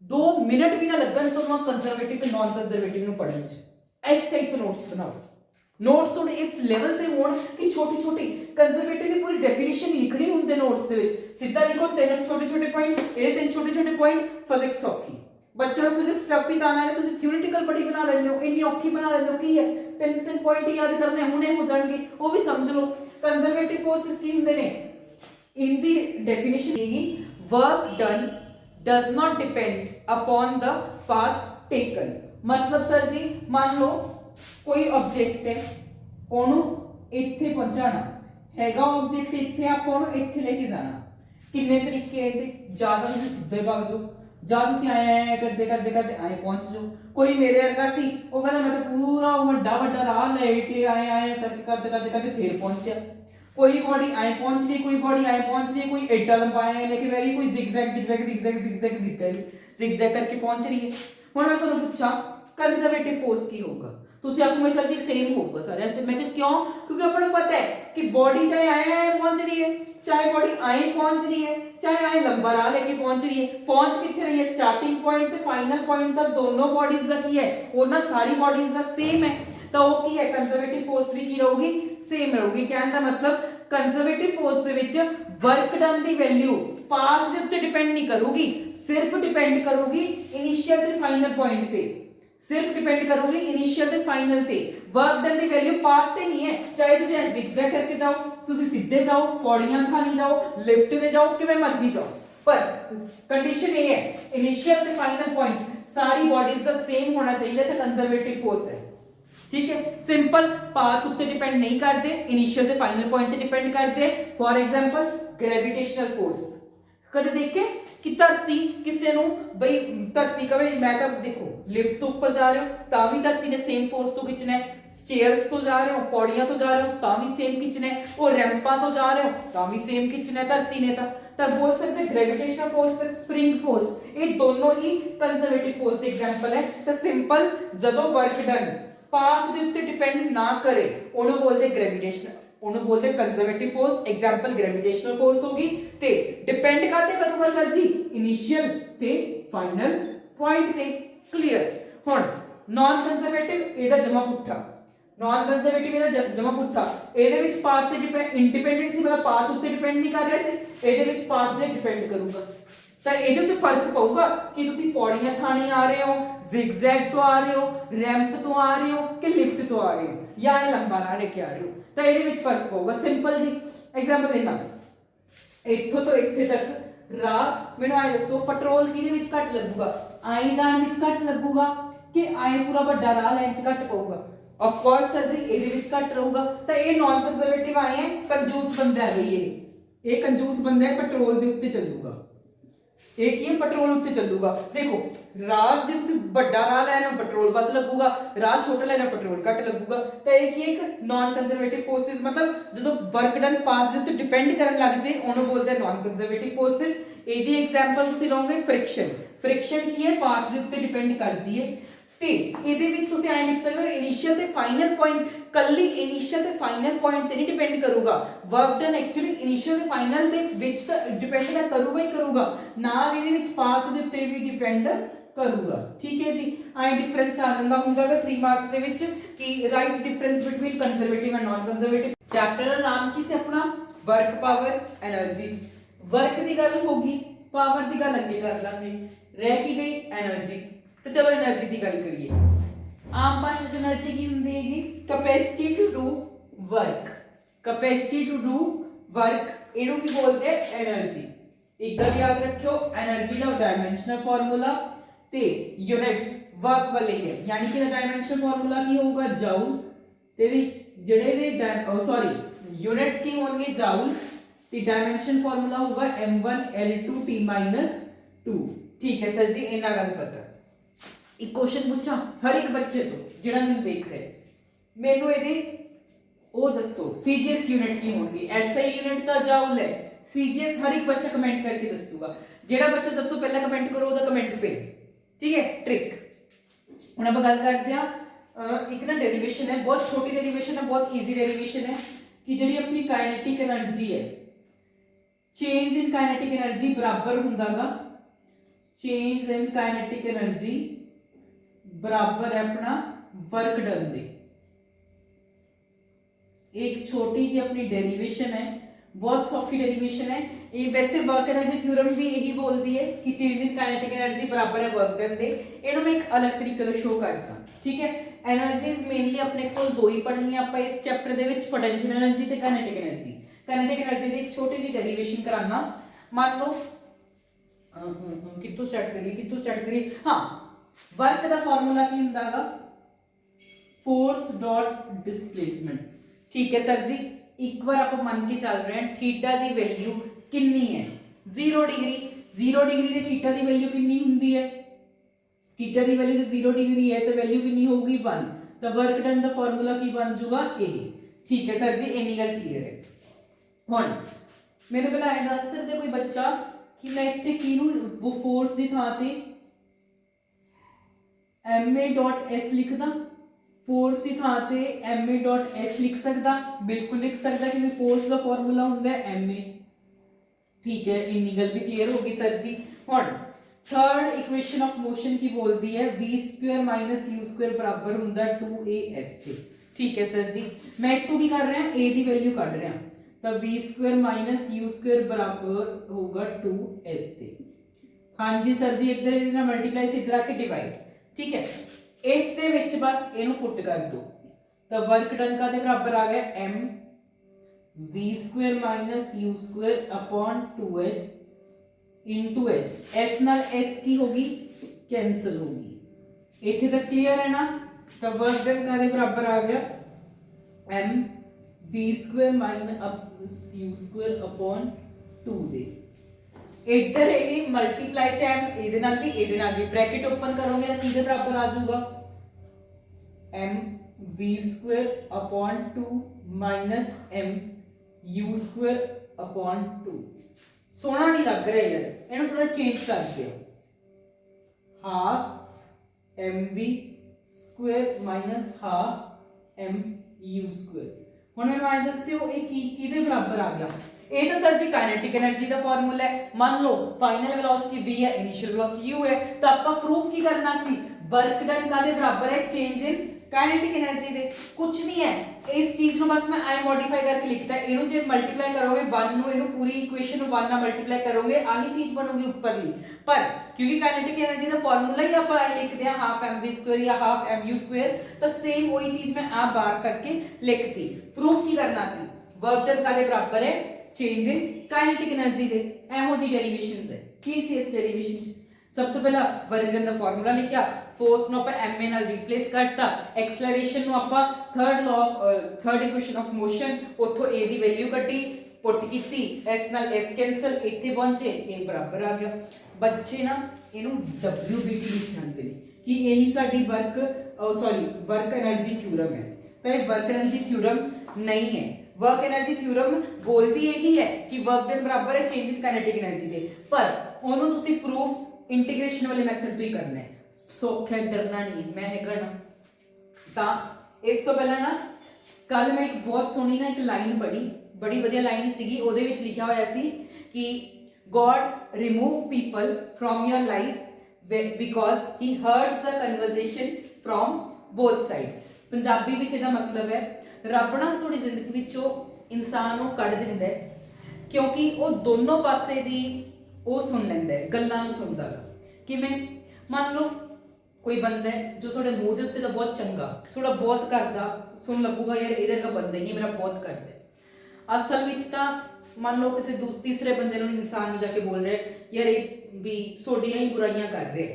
2 ਮਿੰਟ ਵੀ ਨਾ ਲੱਗਣ ਤੁਹਾਨੂੰ ਕੰਜ਼ਰਵੇਟਿਵ ਤੇ ਨॉन ਕੰਜ਼ਰਵੇਟਿਵ ਨੂੰ ਪੜ੍ਹਨ 'ਚ। इस टाइप के नोट्स बनाओ, नोट्स हुण इस लेवल पे होण कि छोटी छोटी कंजर्वेटिव की पूरी डेफिनेशन लिखनी हुंदे नोट्स दे विच। सीधा लिखो 3 छोटे छोटे पॉइंट, ये 3 छोटे छोटे पॉइंट। फिजिक्स औखी, बच्चों को फिजिक्स टफ ही आना है, तुसीं थ्योरेटिकल बड़ी बना लेंदे हो, इन्नी औखी बना लेंदे हो, की है 3 पॉइंट याद करने हुणे हो जाणगे, वो भी समझ लो। कंजर्वेटिव फोर्सेस की हुंदे ने, इनदी डेफिनेशन है work done does not depend upon the path taken. मतलब सर जी मान लो कोई ऑब्जेक्ट है, ओनू इत्थे पहुंचाना हैगा, ऑब्जेक्ट इत्थे आपां ओनू इत्थे लेके जाना। किन्ने तरीके हैं? ज्यादा तुसीं सीधे भाग जाओ, ਜਾਂ ਤੁਸੀਂ ਆਏ ਕਰਦੇ ਕਰਦੇ ਕਰਦੇ ਆਏ ਪਹੁੰਚ ਜਾਓ। ਕੋਈ ਮੇਰੇ ਵਰਗਾ ਸੀ, ਉਹ ਕਹਿੰਦਾ ਮੈਂ ਤਾਂ ਪੂਰਾ ਵੱਡਾ ਵੱਡਾ ਰਾਹ ਲੈ ਕੇ ਆਏ ਕਰਕੇ ਕਰਦੇ ਕਰਦੇ ਕਰਦੇ ਫਿਰ ਪਹੁੰਚਿਆ। कोई बॉडी आए पहुंच रही, कोई बॉडी आए पहुंच रही है, कोई एडा लंबा है लेके वैरी, कोई zigzag zigzag zigzag zigzag zigzag करके पहुंच रही है। हुण मैं तुहानू पूछा कंजर्वेटिव फोर्स की होगा, तुसी आखोगे सर जी सेम होगा सारे ऐसे। मैं कहा क्यों? क्योंकि अपन को पता है कि बॉडी चाहे आए पहुंच रही है, चाहे बॉडी आए पहुंच रही है, चाहे आए लंबा राह लेके पहुंच रही है, पहुंच किथे रही है स्टार्टिंग पॉइंट ते फाइनल पॉइंट तक दोनों बॉडीज दा की है, ਉਹਨਾਂ सारी बॉडीज दा सेम है। तो वो की है कंजर्वेटिव फोर्स भी की रहूगी सेम रहूगी। कहने का मतलब कंजर्वेटिव फोर्स ਦੇ ਵਿੱਚ वर्क डन ਦੀ ਵੈਲਿਊ ਪਾਥ ਦੇ ਉੱਤੇ ਡਿਪੈਂਡ ਨਹੀਂ ਕਰੂਗੀ, ਸਿਰਫ ਡਿਪੈਂਡ ਕਰੂਗੀ ਇਨੀਸ਼ੀਅਲ ਤੇ ਫਾਈਨਲ ਪੁਆਇੰਟ ਤੇ, ਸਿਰਫ ਡਿਪੈਂਡ ਕਰੂਗੀ ਇਨੀਸ਼ੀਅਲ ਤੇ ਫਾਈਨਲ ਤੇ। वर्क डन ਦੀ ਵੈਲਿਊ ਪਾਥ ਤੇ ਨਹੀਂ ਹੈ, ਚਾਹੇ ਤੁਸੀਂ zigzag ਕਰਕੇ ਜਾਓ, ਤੁਸੀਂ ਸਿੱਧੇ ਜਾਓ, ਪੌੜੀਆਂ ਖਾਣੀ ਜਾਓ, ਲਿਫਟ ਤੇ ਜਾਓ, ਕਿਵੇਂ ਮਰਜ਼ੀ ਜਾਓ, पर कंडीशन ये है इनिशियल ਤੇ फाइनल पॉइंट सारी बॉडीज ਦਾ सेम होना चाहिए तो कंजर्वेटिव फोर्स है। ठीक है, सिंपल पाथ उत्ते डिपेंड नहीं करते, इनिशियल ते फाइनल पॉइंट ते डिपेंड करते। फॉर एग्जांपल ग्रेविटेशनल फोर्स कदे देखे कि धरती किसी नु बई धरती कवे मैं तो देखो लिफ्ट तो ऊपर जा रहे हो ता भी धरती ने सेम फोर्स तो खिंचना है, स्टेयर्स तो जा रहे हो पौड़ियां तो जा रहे हो ता भी सेम खिंचना है, और रैंपा तो जा रहे हो ता भी सेम खिंचना है धरती ने। तब बोल सकते ग्रेविटेशनल फोर्स ते स्प्रिंग फोर्स ये दोनों ही कंजर्वेटिव फोर्स के एग्जांपल है। तो सिंपल जदों वर्क डन पाथ ਦੇ ਉੱਤੇ ਡਿਪੈਂਡ ਨਾ ਕਰੇ ਉਹਨੂੰ ਬੋਲਦੇ ਗ੍ਰੈਵਿਟੇਸ਼ਨਲ, ਉਹਨੂੰ ਬੋਲਦੇ conservative force. Example gravitational force ਹੋਗੀ ਤੇ ਡਿਪੈਂਡ ਕਾਤੇ ਕਰੂਗਾ ਸਰ ਜੀ ਇਨੀਸ਼ੀਅਲ ਤੇ ਫਾਈਨਲ ਪੁਆਇੰਟ ਤੇ। ਕਲੀਅਰ। ਹੁਣ ਨਾਨ ਕੰਜ਼ਰਵੇਟਿਵ ਇਹਦਾ ਜਮਾ ਪੁੱਠਾ, ਨਾਨ ਕੰਜ਼ਰਵੇਟਿਵ ਇਹਦਾ ਜਮਾ ਪੁੱਠਾ। ਇਹਦੇ ਵਿੱਚ ਪਾਥ ਤੇ ਡਿਪੈਂਡ ਇੰਡੀਪੈਂਡੈਂਟ ਸੀ, ਮਤਲਬ ਪਾਥ ਉੱਤੇ ਡਿਪੈਂਡ ਨਹੀਂ ਕਰ ਰਿਹਾ ਸੀ, ਇਹਦੇ ਵਿੱਚ ਪਾਥ ਤੇ ਡਿਪੈਂਡ ਕਰੂਗਾ। ਤਾਂ ਇਹਦੇ ਉੱਤੇ ਫਰਕ ਪਊਗਾ ਕਿ ਤੁਸੀਂ ਪੌੜੀਆਂ ਥਾਣੀ ਆ ਰਹੇ ਹੋ, zigzag तो आ रहे हो, रैंप तो आ रहे हो कि लिफ्ट तो आ रहे हो, या ये लंबा राह लेके आ रहे हो, तो ਇਹਦੇ ਵਿੱਚ ਫਰਕ ਹੋਊਗਾ। ਸਿੰਪਲ ਜੀ ਐਗਜ਼ਾਮਪਲ ਦੇਣਾ, ਇੱਥੋਂ ਤੋਂ ਇੱਥੇ ਤੱਕ ਰਾਹ ਮੈਨੂੰ ਆਏ ਦੱਸੋ ਪੈਟਰੋਲ ਕਿਹਦੇ ਵਿੱਚ ਘੱਟ ਲੱਗੂਗਾ, ਆਏ ਜਾਣ ਵਿੱਚ ਘੱਟ ਲੱਗੂਗਾ ਕਿ ਆਏ ਪੂਰਾ ਵੱਡਾ ਰਾਹ ਲੈਣ ਚ ਘੱਟ ਪਊਗਾ? ਆਫ ਕੋਰਸ ਸਰ ਜੀ ਇਹਦੇ ਵਿੱਚ ਘੱਟ ਰਹੂਗਾ। ਤਾਂ ਇਹ ਨਾਨ ਕੰਜ਼ਰਵੇਟਿਵ ਆਏ ਹੈ, ਕੰਜੂਸ ਬੰਦਾ ਹੈ ਬਈ ਇਹ ਕੰਜੂਸ ਬੰਦਾ ਹੈ, ਪੈਟਰੋਲ ਦੇ ਉੱਤੇ ਚੱਲੂਗਾ। ਇਹ ਕੀ ਹੈ ਪੈਟਰੋਲ ਉੱਤੇ ਚੱਲੂਗਾ। ਦੇਖੋ ਰਾਹ ਜੇ ਤੁਸੀਂ ਵੱਡਾ ਰਾਹ ਲੈ ਰਹੇ ਹੋ ਪੈਟਰੋਲ ਵੱਧ ਲੱਗੂਗਾ, ਰਾਹ ਛੋਟਾ ਲੈ ਰਹੇ ਹੋ ਪੈਟਰੋਲ ਘੱਟ ਲੱਗੂਗਾ। ਤਾਂ ਇਹ ਕੀ ਇੱਕ ਨਾਨ ਕੰਜ਼ਰਵੇਟਿਵ ਫੋਰਸਿਸ, ਮਤਲਬ ਜਦੋਂ ਵਰਕ ਡਨ ਪਾਥ ਦੇ ਉੱਤੇ ਡਿਪੈਂਡ ਕਰਨ ਲੱਗ ਜੇ ਉਹਨੂੰ ਬੋਲਦੇ ਆ ਨਾਨ ਕੰਜ਼ਰਵੇਟਿਵ ਫੋਰਸਿਸ। ਇਹਦੀ ਐਗਜ਼ਾਮਪਲ ਤੁਸੀਂ ਲਓਗੇ ਫ੍ਰਿਕਸ਼ਨ। ਫ੍ਰਿਕਸ਼ਨ ਕੀ ਹੈ ਪਾਥ ਦੇ ਉੱਤੇ ਡਿਪੈਂਡ ਕਰਦੀ ਹੈ ਤੇ ਇਹਦੇ ਵਿੱਚ ਤੁਸੀਂ ਐਂ ਲਿਖ ਸਕਦੇ ਹੋ ਇਨੀਸ਼ੀਅਲ ਤੇ ਫਾਈਨਲ ਪੁਆਇੰਟ, ਕੱਲੀ ਇਨੀਸ਼ੀਅਲ ਤੇ ਫਾਈਨਲ ਪੁਆਇੰਟ ਤੇ ਨਹੀਂ ਡਿਪੈਂਡ ਕਰੂਗਾ। ਵਰਕ ਡਨ ਐਕਚੁਅਲੀ ਇਨੀਸ਼ੀਅਲ ਤੇ ਫਾਈਨਲ ਦੇ ਵਿੱਚ ਤਾਂ ਡਿਪੈਂਡ ਤਾਂ ਕਰੂਗਾ ਹੀ ਕਰੂਗਾ, ਨਾਲ ਇਹਦੇ ਵਿੱਚ ਪਾਥ ਦੇ ਉੱਤੇ ਵੀ ਡਿਪੈਂਡ ਕਰੂਗਾ। ਠੀਕ ਹੈ ਜੀ, ਐਂ ਡਿਫਰੈਂਸ ਆ ਜਾਂਦਾ ਹੁੰਦਾਗਾ 3 ਮਾਰਕਸ ਦੇ ਵਿੱਚ ਕਿ write difference between conservative and non conservative. Chapter ਦਾ ਨਾਮ ਕੀ ਸੀ ਆਪਣਾ? Work power energy. ਵਰਕ ਦੀ ਗੱਲ ਹੋਗੀ, ਪਾਵਰ ਦੀ ਗੱਲ ਅੱਗੇ ਕਰ ਲਾਂਗੇ, ਰਹਿ ਕੀ ਗਈ ਐਨਰਜੀ। तो चलो एनर्जी की गल करिए। आम भाषा च एनर्जी की हुंदी हैगी capacity to do work. Capacity to do work इहनू की बोलते हैं एनर्जी। एक गल याद रखियो एनर्जी का डायमेंशनल फार्मूला ते यूनिट्स वर्क वाले है, यानी कि डायमेंशनल फार्मूला की होगा जाउल ते जेड़े भी सॉरी यूनिट्स की होंगे जाउल ते डायमेंशन फार्मूला होगा m1l2t-2। ठीक है सर जी, इन्ना गल पता। एक क्वेश्चन पूछा हर एक बच्चे तो जिहड़ा मैनूं देख रहे, मैनूं इहदे ओ दसो सीजीएस यूनिट की होगी, एसआई यूनिट तो जाउल है, सीजीएस हर एक बच्चा कमेंट करके दसूगा। जिहड़ा बच्चा सब तो पहला कमेंट करो ओदा कमेंट पे। ठीक है, ट्रिक हुण आपां गल करदे हां। एक ना डेरिवेशन है, बहुत छोटी डेरिवेशन है, बहुत इजी डेरिवेशन है कि जिहड़ी अपनी काइनेटिक एनर्जी है, चेंज इन काइनेटिक एनर्जी बराबर हुंदागा चेंज इन काइनेटिक एनर्जी बराबर है अपना वर्क डन दे। एक छोटी जी अपनी डेरिवेशन है, बहुत सौखी डेरिवेशन है ये। वैसे वर्क एनर्जी थ्योरम भी यही बोलती है कि चेंज इन काइनेटिक एनर्जी बराबर है वर्क डन दे। इन्हों मैं एक अलग तरीके से शो करता। ठीक है, एनर्जीज मेनली अपने को दो ही पढ़नी है आप इस चैप्टर दे विच, पोटेंशियल एनर्जी ते काइनेटिक एनर्जी। काइनेटिक एनर्जी दी एक छोटी जी डेरिवेशन कराना। मान लो कितों स्टार्ट करिए हाँ, वर्क का फार्मूला की हुंदागा फोर्स डॉट डिस्प्लेसमेंट। ठीक है सर जी, एक बार आप मान के चल रहे हैं थीटा दी वैल्यू कितनी है 0 डिग्री। 0 डिग्री ਤੇ थीटा ਦੀ ਵੈਲਿਊ ਕਿੰਨੀ ਹੁੰਦੀ ਹੈ थीटा ਦੀ ਵੈਲਿਊ ਜੇ 0 डिग्री ਹੈ ਤਾਂ ਵੈਲਿਊ ਕਿੰਨੀ ਹੋਊਗੀ 1 ਤਾਂ ਵਰਕ ਡਨ ਦਾ ਫਾਰਮੂਲਾ ਕੀ ਬਣ ਜਾਊਗਾ ਇਹ ठीक है सर जी इन्नी गल क्लियर है ਹੁਣ ਮੈਨੂੰ ਪਹਿਲਾਂ ਇਹ ਦੱਸ ਸਕਦੇ ਕੋਈ ਬੱਚਾ ਕਿ ਮੈਂ ਇੱਥੇ ਕਿਹਨੂੰ ਫੋਰਸ ਦੀ ਥਾਂ ਤੇ ma.s ਲਿਖਦਾ ਫੋਰਸ ਦੀ ਥਾਂ ਤੇ ma.s ਲਿਖ ਸਕਦਾ ਬਿਲਕੁਲ ਲਿਖ ਸਕਦਾ ਕਿਉਂਕਿ ਫੋਰਸ ਦਾ ਫਾਰਮੂਲਾ ਹੁੰਦਾ ਹੈ ma ठीक है इन्नी गल भी क्लियर होगी सर जी ਹੁਣ थर्ड इक्वेशन ऑफ मोशन की बोलती है v² - u² बराबर ਹੁੰਦਾ 2as ਤੇ ठीक है सर जी मैं इतो की कर रहा a की वैल्यू कढ रहा तो v² - u² बराबर होगा 2s ਤੇ हाँ जी सर जी इधर इधर मल्टीप्लाई से इधर आके डिवाइड ठीक है इस दे विच बस इनू पुट कर दो तो वर्क डन का दे बराबर आ गया m v² - u² upon 2s into s s नाल s की होगी कैंसिल होगी इथे तक क्लियर है ना तो वर्क डन का दे बराबर आ गया m v² - u² अपॉन 2 दे इधर ये मल्टीप्लाई च m ਇਹਦੇ ਨਾਲ ਵੀ ब्रैकेट ओपन करोगे तो किसके बराबर आ जाऊगा m v² upon 2 minus m u² upon 2 सोना नहीं लग रहा यार इन्हें थोड़ा चेंज कर दियो half mv² minus half mu² ਹੁਣ ਮੈਨੂੰ ਆਏ ਦੱਸਿਓ ਇਹ ਕਿਹਦੇ ਬਰਾਬਰ ਆ ਗਿਆ ਇਹ ਤਾਂ ਸਰ ਜੀ ਕਾਈਨੈਟਿਕ એનર્ਜੀ ਦਾ ਫਾਰਮੂਲਾ ਹੈ ਮੰਨ ਲਓ ਫਾਈਨਲ ਵੈਲੋਸਿਟੀ v ਹੈ ਇਨੀਸ਼ੀਅਲ ਵੈਲੋਸਿਟੀ u ਹੈ ਤਾਂ ਆਪਾਂ ਪ੍ਰੂਫ ਕੀ ਕਰਨਾ ਸੀ ਵਰਕ ਡਨ ਕਾਦੇ ਬਰਾਬਰ ਹੈ ਚੇਂਜ ਇਨ काइनेटिक एनर्जी दे कुछ नहीं है इस चीज नु बस मैं आई मॉडिफाई करके लिखता है इनु जे मल्टीप्लाई करोगे 1 नु इनु पूरी इक्वेशन नु 1 ना मल्टीप्लाई करोगे आही चीज बनूगी ऊपरली पर क्योंकि काइनेटिक एनर्जी दा फार्मूला ही आप लिखते हैं हाफ mv² या हाफ mu² तो सेम वही चीज मैं आप बाहर करके लिखती प्रूफ की करना सी वर्क डन कादे बराबर है चेंज इन काइनेटिक एनर्जी दे एहो जी डेरिवेशंस है की सी इस डेरिवेशन सब तो पहला वर्क डन दा फार्मूला लिखा फोर्स नो पर ma ਨਾਲ ਰਿਪਲੇਸ ਕਰਤਾ ਐਕਸਲਰੇਸ਼ਨ ਨੂੰ ਆਪਾਂ third law of third equation of motion ਉਥੋਂ a ਦੀ ਵੈਲਿਊ ਕੱਢੀ ਪੁੱਟ ਕੀਤੀ s ਨਾਲ s ਕੈਨਸਲ ਇੱਥੇ ਪਹੁੰਚੇ a ਬਰਾਬਰ ਆ ਗਿਆ ਬੱਚੇ ਨਾ ਇਹਨੂੰ wbt ਲਿਖਣਗੇ ਕਿ ਇਹੀ ਸਾਡੀ ਵਰਕ ਵਰਕ એનર્ਜੀ ਥਿਊਰਮ ਹੈ ਤਾਂ ਇਹ ਵਰਕ એનર્ਜੀ ਥਿਊਰਮ नहीं है वर्क एनर्जी थ्योरम बोलती यही है कि वर्क डन बराबर है चेंज इन काइनेटिक एनर्जी दे पर ओनू तुसी प्रूफ इंटीग्रेशन वाले मेथड तो ही करना है सौखा डरना नहीं है मैं हैगा ना ता इस तो पहला ना कल मैं एक बहुत सोहनी ना एक लाइन पढ़ी बड़ी वधिया लाइन सीगी ओदे विच लिखा होया सी कि God remove people from your life because he hurts the conversation from both side Punjabi विच इहदा मतलब है रब ना थोड़ी जिंदगी विचों इंसान नूं कढ दिंदा है क्योंकि वो दोनों पासे दी वो सुन लैंदा है गल्लां नूं सुनदा किवें मान लो कोई बंदा है जो थोड़े मूँह के उत्ते बहुत चंगा थोड़ा बहुत करदा सुन लगूगा यार इहदा का बंदा ही नहीं मेरा बहुत करदा है असल विच तां मान लो किसी तीसरे बंदे नूं इंसान नूं जाके बोल रहे यार ये भी सोडियां ही बुराइयां कर रहे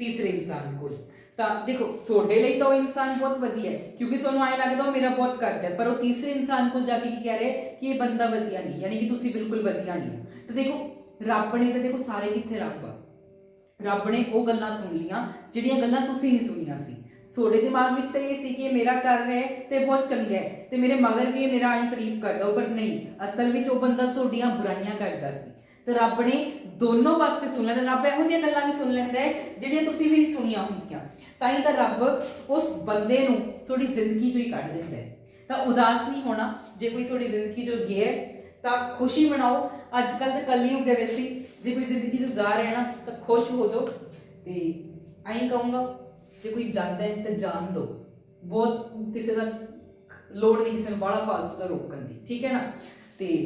तीसरे इंसान को ਤਾਂ देखो सोडे ਲਈ ਤਾਂ ਉਹ इंसान बहुत ਵਧੀਆ है क्योंकि ਤੁਹਾਨੂੰ ਆਏ ਲੱਗਦਾ ਉਹ ਮੇਰਾ ਬਹੁਤ ਕਰਦਾ है पर वो तीसरे इंसान को जाके की कह रहे कि ये बंदा ਵਧੀਆ नहीं यानी कि ਤੁਸੀਂ ਬਿਲਕੁਲ ਵਧੀਆ ਨਹੀਂ ਹੋ ਤਾਂ देखो ਰੱਬ ਨੇ ਤਾਂ देखो ਸਾਰੇ ਕਿੱਥੇ ਰੱਬ ਆ ਰੱਬ ਨੇ ਉਹ ਗੱਲਾਂ ਸੁਣ ਲੀਆਂ ਜਿਹੜੀਆਂ ਗੱਲਾਂ ਤੁਸੀਂ ਨਹੀਂ ਸੁਣੀਆਂ ਸੀ ਤੁਹਾਡੇ ਦਿਮਾਗ ਵਿੱਚ ਤਾਂ ਇਹ ਸੀ ਕਿ ਇਹ ਮੇਰਾ ਕਰ ਰਿਹਾ ਹੈ ਤੇ ਬਹੁਤ ਚੰਗਾ ਹੈ ਤੇ ਮੇਰੇ ਮਗਰ ਵੀ ਇਹ ਮੇਰਾ ਆਈ ਤਾਰੀਫ ਕਰਦਾ ਪਰ ਨਹੀਂ ਅਸਲ ਵਿੱਚ ਉਹ ਬੰਦਾ ਤੁਹਾਡੀਆਂ ਬੁਰਾਈਆਂ ਕਰਦਾ ਸੀ ਤੇ ਰੱਬ ਨੇ ਦੋਨੋਂ ਪਾਸੇ ਸੁਣ ਲੈਂਦਾ ਰੱਬ ਇਹੋ ਜਿਹੀਆਂ ਗੱਲਾਂ ਵੀ ਸੁਣ ਲੈਂਦਾ ਹੈ ਜਿਹੜੀਆਂ ਤੁਸੀਂ ਵੀ ਨਹੀਂ ਸੁਣੀਆਂ ਹੁੰਦੀਆਂ ਤਾਂ ਹੀ ਤਾਂ ਰੱਬ ਉਸ ਬੰਦੇ ਨੂੰ ਤੁਹਾਡੀ ਜ਼ਿੰਦਗੀ ਚੋਂ ਹੀ ਕੱਢ ਦਿੰਦਾ ਹੈ ਤਾਂ ਉਦਾਸ ਨਹੀਂ ਹੋਣਾ ਜੇ ਕੋਈ ਤੁਹਾਡੀ ਜ਼ਿੰਦਗੀ ਚੋਂ ਗਿਆ ਤਾਂ ਖੁਸ਼ੀ ਮਨਾਓ ਅੱਜ ਕੱਲ ਤਾਂ ਕਲਯੁਗ ਦੇ ਵਿੱਚ ਜੇ ਕੋਈ ਜ਼ਿੰਦਗੀ ਚੋਂ ਜਾ ਰਿਹਾ ਨਾ ਤਾਂ ਖੁਸ਼ ਹੋ ਜਾਓ ਤੇ ਐਂ ਕਹੂੰਗਾ ਜੇ ਕੋਈ ਜਾਂਦਾ ਹੈ ਤਾਂ ਜਾਣ ਦਿਓ ਬਹੁਤ ਕਿਸੇ ਦਾ ਲੋੜ ਨਹੀਂ ਕਿਸੇ ਨੂੰ ਬੜਾ ਫਾਲਤੂ ਦਾ ਰੋਕਣ ਦੀ ਠੀਕ ਹੈ ਨਾ ਤੇ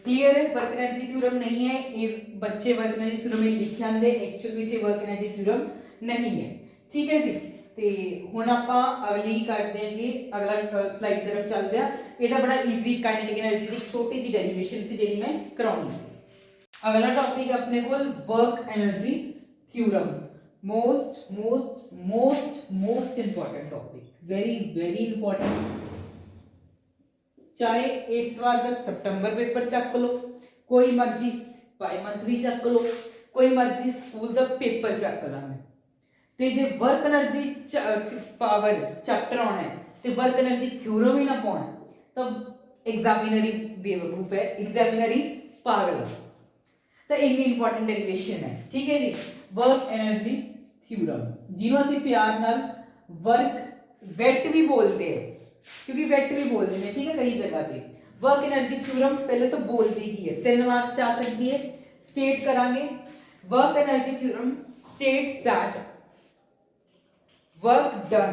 क्लियर है वर्क एनर्जी थ्योरम नहीं है ये बच्चे वर्क एनर्जी थ्योरम में लिख आंदे एक्चुअल में ये वर्क एनर्जी थ्योरम नहीं है ठीक है जी ਤੇ ਹੁਣ ਆਪਾਂ ਅਗਲੀ ਕਰਦੇ ਹਾਂਗੇ ਅਗਲਾ ਸਲਾਈਡ ਤਰਫ ਚੱਲਦੇ ਆ ਇਹਦਾ ਬੜਾ ਈਜ਼ੀ ਕਾਈਨੈਟਿਕ એનર્ਜੀ ਦੀ ਛੋਟੀ ਜੀ ਡੈਰੀਵੇਸ਼ਨ ਸੀ ਜਿਹੜੀ ਮੈਂ ਕਰਾਉਣੀ ਸੀ ਅਗਲਾ ਟੌਪਿਕ ਆਪਣੇ ਕੋਲ work energy theorem most important topic very important चाहे इस बार का सितंबर पेपर चक लो कोई मर्जी बाई मंथली चक लो कोई मर्जी स्कूल का पेपर चक लांगे ते जे वर्क एनर्जी पावर चैप्टर आना है ते वर्क एनर्जी थ्योरम ही ना पाना तो एग्जामिनर ही बेवकूफ है, एग्जामिनर ही पागल है। तो इन्नी इंपॉर्टेंट डेरिवेशन है, ठीक है जी। वर्क एनर्जी थ्योरम जिन्हों असं प्यार नाल वर्क वेट भी बोलते हैं, क्योंकि वेट भी बोलते हैं, ठीक है, कई जगह पे। वर्क एनर्जी थ्योरम पहले तो बोलती ही है, 3 मार्क्स आ सकती है। स्टेट करांगे, work energy theorem states that work done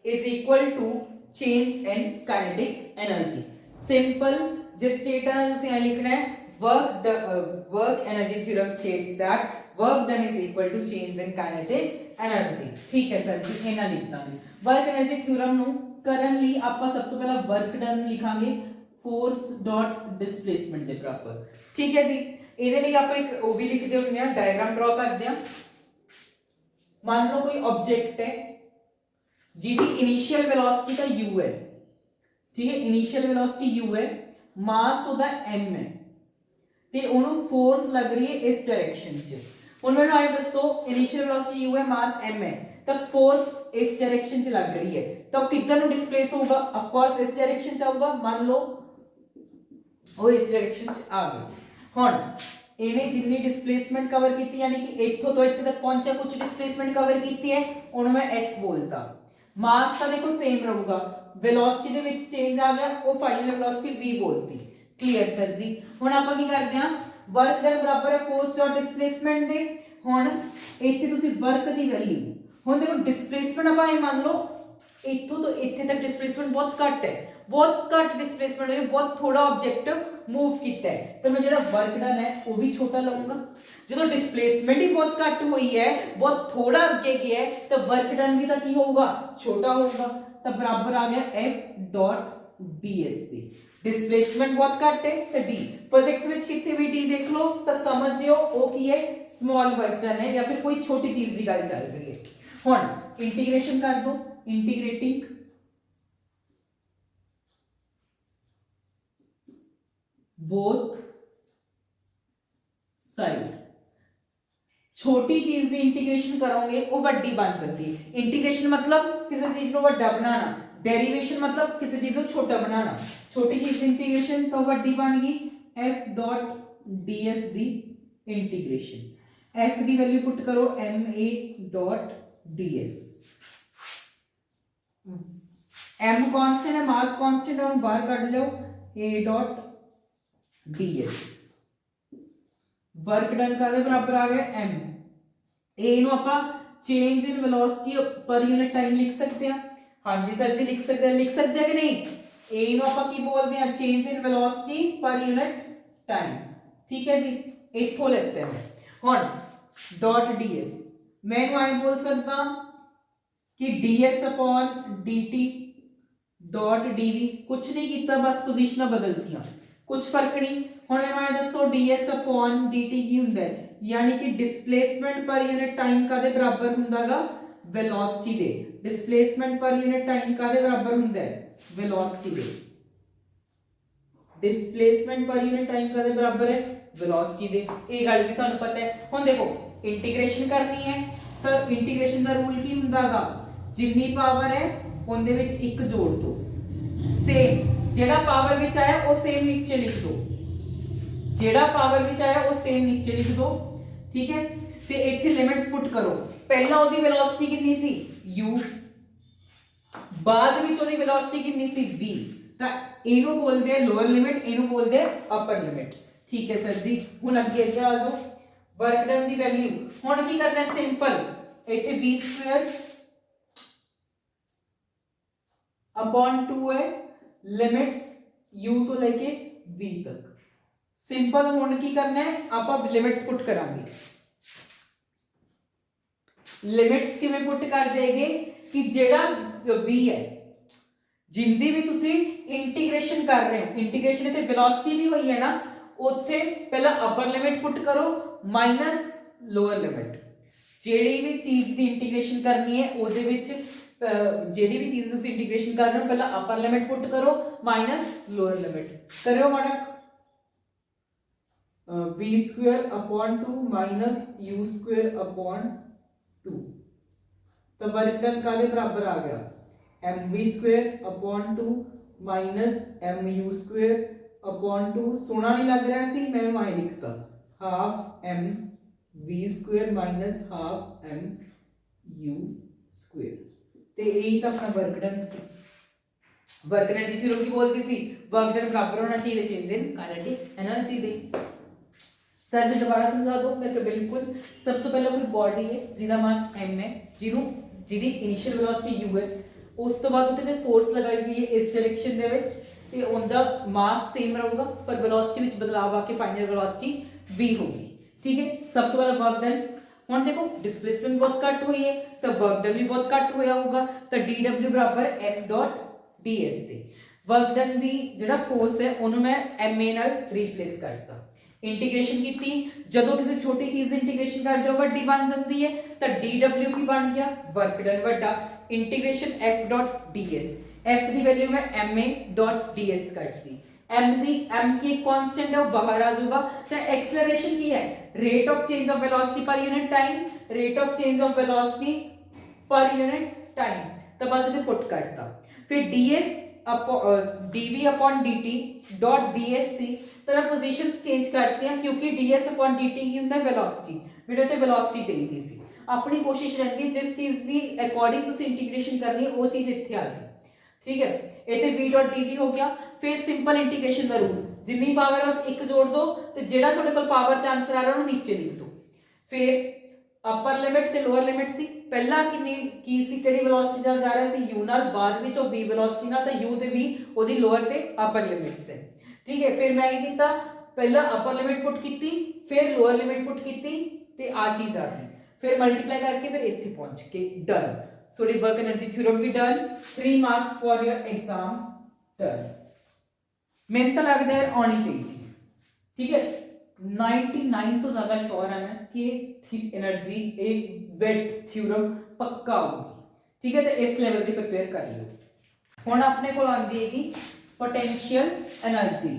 is equal to change in kinetic energy. Simple जिस स्टेटमेंट में उसे लिखना है, work energy theorem states that work done is equal to change in kinetic energy. ठीक है sir जी, इना लिख Dange. Work energy theorem नु ਕਰਨ ਲਈ ਆਪਾਂ ਸਭ ਤੋਂ ਪਹਿਲਾਂ ਵਰਕ ਡਨ ਲਿਖਾਂਗੇ ਫੋਰਸ ਡਾਟ ਡਿਸਪਲੇਸਮੈਂਟ ਦੇ ਬਰਾਬਰ। ਠੀਕ ਹੈ ਜੀ, ਇਹਦੇ ਲਈ ਆਪਾਂ ਇੱਕ ਉਹ ਵੀ ਲਿਖਦੇ ਹੁੰਦੇ ਆ, ਡਾਇਗਰਾਮ ਡਰਾ ਕਰਦੇ ਆ। ਮੰਨ ਲਓ ਕੋਈ ਆਬਜੈਕਟ ਹੈ ਜਿਹਦੀ ਇਨੀਸ਼ੀਅਲ ਵੈਲੋਸਿਟੀ ਤਾਂ u ਹੈ, ਠੀਕ ਹੈ, ਇਨੀਸ਼ੀਅਲ ਵੈਲੋਸਿਟੀ u ਹੈ, ਮਾਸ ਉਹਦਾ m ਹੈ ਤੇ ਉਹਨੂੰ ਫੋਰਸ ਲੱਗ ਰਹੀ ਹੈ ਇਸ ਡਾਇਰੈਕਸ਼ਨ 'ਚ। ਹੁਣ ਮੈਨੂੰ ਆਏ ਦੱਸੋ, ਇਨੀਸ਼ੀਅਲ ਵੈਲੋਸਿਟੀ u ਹੈ, ਮਾਸ m ਹੈ, तो फोर्स इस डायरेक्शन च लग रही है, तो किधर नु डिस्प्लेस होगा? ऑफ कोर्स इस डायरेक्शन च आऊगा। मान लो वो इस डायरेक्शन च आ गई। हुन इन्हें जितनी डिस्प्लेसमेंट कवर की, यानी कि इत्थों तो इत्थे तक पहुंचा, कुछ डिस्प्लेसमेंट कवर की है, उन्हें मैं s बोलता। मास का देखो सेम रहूगा, वेलोसिटी दे विच चेंज आ गया, वो फाइनल वेलोसिटी v बोलती। क्लियर सर जी। हुन आपां की करदे हां, वर्क डन बराबर है फोर्स डॉट डिस्प्लेसमेंट दे। हुन इत्थे तुसीं वर्क दी वैल्यू, ਹੁਣ देखो डिस्प्लेसमेंट ਆਪਾਂ ਇਹ ਮੰਨ ਲਓ ਇੱਥੋਂ ਤੋਂ ਇੱਥੇ ਤੱਕ डिस्प्लेसमेंट ਬਹੁਤ ਘੱਟ ਹੈ, ਬਹੁਤ ਘੱਟ डिस्प्लेसमेंट ਹੈ, ਬਹੁਤ ਥੋੜਾ ਆਬਜੈਕਟ ਮੂਵ ਕੀਤਾ ਹੈ, ਤਾਂ ਮੈਂ ਜਿਹੜਾ ਵਰਕ ਡਨ ਹੈ ਉਹ ਵੀ ਛੋਟਾ ਲਵਾਂਗਾ। ਜਦੋਂ डिस्प्लेसमेंट ਹੀ ਬਹੁਤ ਘੱਟ ਹੋਈ ਹੈ, ਬਹੁਤ ਥੋੜਾ ਅੱਗੇ ਗਿਆ ਹੈ, ਤਾਂ ਵਰਕ ਡਨ ਵੀ ਤਾਂ ਕੀ ਹੋਊਗਾ? ਛੋਟਾ ਹੋਊਗਾ। ਤਾਂ ਬਰਾਬਰ ਆ ਗਿਆ f ਡਾਟ ds ਦੇ। डिस्प्लेसमेंट बहुत घट है तो d, फिजिक्स में कितने भी d देख लो तो समझ जियो वो की है, स्मॉल वर्क डन है या फिर कोई छोटी चीज की गल चल रही है। हुन इंटीग्रेशन कर दो, इंटीग्रेटिंग बोथ साइड। छोटी चीज की इंटीग्रेशन करोगे वो वड्डी बन सकती है। इंटीग्रेशन मतलब किसी चीज को वड्डा बनाना, डेरिवेशन मतलब किसी चीज को छोटा बनाना। छोटी चीज इंटीग्रेशन तो वड्डी बन गई f डॉट ds दी इंटीग्रेशन। f की वैल्यू पुट करो ma dot ds। m constant है, मास कांस्टेंट है, बाहर काट लो a dot ds। Work done का बराबर आ गया m। a नु आपां change in velocity per unit time लिख सकते हैं। हाँ जी सर जी लिख सकते हैं कि नहीं? a नु आपां की बोलते हैं? Change in velocity per unit time. ठीक है जी, इथों लेते हैं। हुन डॉट ds मैं आई बोल सकता कि ds upon dt dot dv। कुछ नहीं किया, बस पोजीशन बदलतियां, कुछ फर्क नहीं। हुन मैं दसो ds अपॉन dt की हुंदा है, यानी कि डिस्प्लेसमेंट पर यूनिट टाइम का दे बराबर हुंदागा वेलोसिटी दे। डिस्प्लेसमेंट पर यूनिट टाइम का दे बराबर हुंदा है वेलोसिटी दे। डिस्प्लेसमेंट पर यूनिट टाइम का दे बराबर है वेलोसिटी दे। ये गल भी सानू पता है। हुन देखो इंटीग्रेशन करनी है तो इंटीग्रेशन का रूल की हुंदागा, जिन्नी पावर है उनदे विच एक जोड़ दो, सेम जेड़ा पावर विच आया वो सेम नीचे लिख दो, जेड़ा पावर विच आया वो सेम नीचे लिख दो। ठीक है, ते इत्थे लिमिट्स पुट करो। पहला ओदी वेलोसिटी कितनी सी u, बाद विच ओदी वेलोसिटी कितनी सी v। ता इनु बोलदे हैं लोअर लिमिट, इनु बोलदे हैं अपर लिमिट। ठीक है सर जी। हुन अगे इधर आ जाओ, वर्क डन दी वैल्यू हुन की करना है? सिंपल इत्थे v स्क्वायर अपॉन 2 है, लिमिट्स u तो लेके v तक। सिंपल हुन की करना है? आप लिमिट्स पुट करांगे। लिमिट्स किवें पुट कर देंगे कि जेड़ा v है, जिंदी भी तुसी इंटीग्रेशन कर रहे हो, इंटीग्रेशन इत्थे वेलोसिटी दी होई है ना, उत्थे पहला अपर लिमिट पुट करो माइनस लोअर लिमिट। जेड़ी भी चीज की इंटीग्रेशन करनी है ਉਹਦੇ ਵਿੱਚ जेड़ी भी चीज तुसी इंटीग्रेशन कर रहे हो पहला अपर लिमिट पुट करो माइनस लोअर लिमिट करो। माड़ा v square upon 2 minus u square upon 2। तो वर्क डन का बराबर आ गया mv square upon 2 minus mu square upon 2। सोना नहीं लग रहा सी, मैं वहां लिखता half m v square minus half m u square. ते यही तो अपना वर्क डन सी। वर्क एनर्जी थ्योरम की बोलती थी वर्क डन बराबर होना चाहिए चेंज इन काइनेटिक एनर्जी दे। सर जी दोबारा समझा दो। मैं कह बिल्कुल सब तो पहले कोई बॉडी है जिसका मास m है, जिदी इनिशियल वेलोसिटी u है, उस तो बाद उते फोर्स लगाई हुई है इस डायरेक्शन दे विच ते उनका मास सेम रहूगा पर वेलोसिटी विच बदलाव आके फाइनल वेलोसिटी v होगी। ठीक है, सब तो पहले वर्क डन। हुण देखो डिस्प्लेसमेंट बहुत घट हुई है तो वर्क डन भी बहुत घट होया होगा, तो dw बराबर f डॉट ds ते वर्क डन दी जेड़ा फोर्स है ओनु मैं ma नाल रिप्लेस करता। इंटीग्रेशन की जदों किसी छोटी चीज इंटीग्रेशन कर दो वड्डी बन जाती है, तो dw की बन गया वर्क डन वड्डा integration f dot ds। f की वैल्यू मैं ma डॉट ds करती। m की एक कांस्टेंट है वो बाहर आ जाएगा। तो एक्सेलरेशन की है rate of change of velocity per unit time, rate of change of velocity per unit time. तो बस इसे पुट करता। फिर ds dv upon dt dot dsc। तो मैं पोजीशंस चेंज करती हैं क्योंकि ds अपॉन dt की ਹੁੰਦਾ वेलोसिटी, मेरे तो वेलोसिटी चाहिए सी। अपनी कोशिश रहती है जिस चीज की अकॉर्डिंग तुसी इंटीग्रेशन करनी है वो चीज ਇੱਥੇ आ जाए। ठीक है, इतने v डॉट dv हो गया। फिर सिंपल इंटीग्रेशन का रूल जितनी पावर है एक जोड़ दो तो जेड़ा ਤੁਹਾਡੇ ਕੋਲ पावर चांस आ रहा है नीचे लिख दो। फिर अपर लिमिट ते लोअर लिमिट सी, पहला कितनी की सी केड़ी वेलोसिटी ਨਾਲ जा रहा सी u ਨਾਲ, बाद ਵਿੱਚ ਉਹ v वेलोसिटी ਨਾਲ, ਤਾਂ u ਤੇ v ਉਹਦੀ लोअर ਤੇ अपर लिमिट से। ठीक है, फिर मैं ये किया पहला अपर लिमिट पुट की फिर लोअर लिमिट पुट की ते आ चीज आ गई, फिर मल्टीप्लाई करके फिर इतने पहुंच के done. So work energy theorem भी done. 3 marks for your exams done. मेहनत तो लगता है आनी चाहिए। ठीक है, 99 तो ज्यादा श्योर है मैं कि एनर्जी एक वेट थ्योरम पक्का होगी। ठीक है, तो इस लेवल की प्रिपेयर कर लो। हुण अपने को आंदी है पोटेंशियल एनर्जी।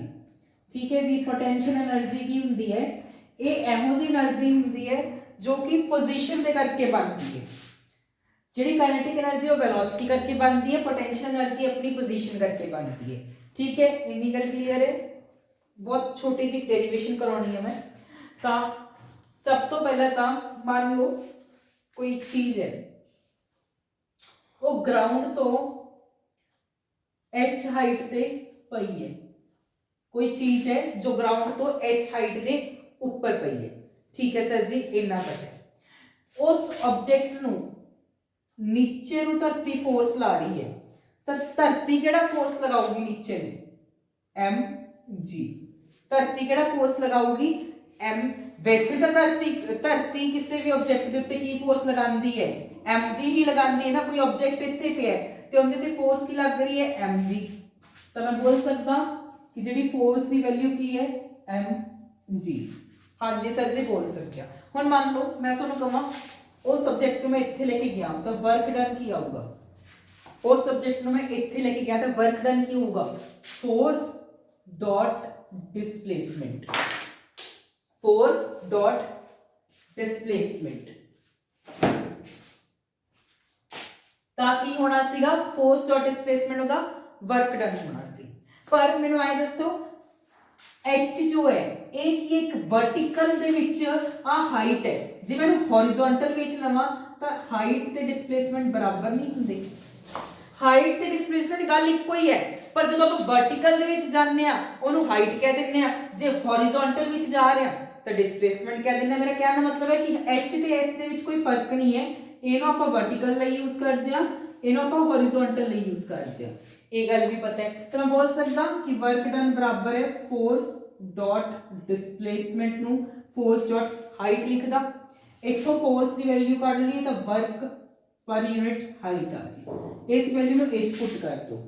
ठीक है जी, पोटेंशियल एनर्जी की हुंदी है ये एहो जी एनर्जी हुंदी है जो कि पोजीशन दे करके बनती है। जिहड़ी काइनेटिक एनर्जी वो वेलोसिटी करके बनती है, पोटेंशियल एनर्जी अपनी पोजीशन करके बनती है। ठीक है, इन्नी गल क्लियर है। बहुत छोटी जी डेरिवेशन करवानी है मैं। तो सब तो पहले तो मान लो कोई चीज है वो ग्राउंड तो h हाइट ते पई है। कोई चीज है जो ग्राउंड तो h हाइट दे ऊपर पई है। ठीक है सर जी, इतना पता है। उस ऑब्जेक्ट नु नीचे नु धरती फोर्स ला रही है, तो धरती केड़ा फोर्स लगाऊगी नीचे नु? mg। धरती केड़ा फोर्स लगाऊगी? m। वैसे तो धरती किसी भी ऑब्जेक्ट के उत्ते की फोर्स लगांदी है? mg ही लगांदी है ना। कोई ऑब्जेक्ट इत्थे पे है ते उनदे ते फोर्स की लग रही है? mg। तो मैं बोल सकता कि जिहड़ी फोर्स की वैल्यू की है mg। हाँ जी सर जी बोल सकते। हुण मान लो मैं तुहानू कहां उस सब्जेक्ट में इत्थे लेके गया तो वर्क डन की आऊगा? उस सब्जेक्ट में इत्थे लेके गया तो वर्क डन की होगा? Force dot displacement. Force dot displacement. ताकि होना सीगा फोर्स डॉट डिस्प्लेसमेंट होगा वर्क डन होना सी। पर मैनू आए दसो h जो है एक वर्टिकल दे विच आ हाइट है, जे मैं हॉरिजॉन्टल विच लवां तां हाइट ते डिस्प्लेसमेंट बराबर नहीं हुंदे। हाइट ते डिस्प्लेसमेंट गल इक्को ही है, पर जब आप वर्टिकल दे विच जाने आ ओनू हाइट कह दिंदे आ, जे हॉरिजॉन्टल विच जा रहे आ तो डिस्प्लेसमेंट कह दिंदे आ। मेरा कहने का मतलब है कि h ते s दे विच कोई फर्क नहीं है। इहनू आपां वर्टिकल लई यूज करदे आ, इहनू आपां हॉरिजॉन्टल लई यूज करदे आ। ये गल भी पता है। तो मैं बोल सकता कि वर्क डन बराबर है फोर्स डॉट डिस्प्लेसमेंट नु फोर्स डॉट हाइट लिखदा। इथों फोर्स की वैल्यू काढ ली तो वर्क पर यूनिट हाइट आ गई। इस वैल्यू में h पुट कर दो।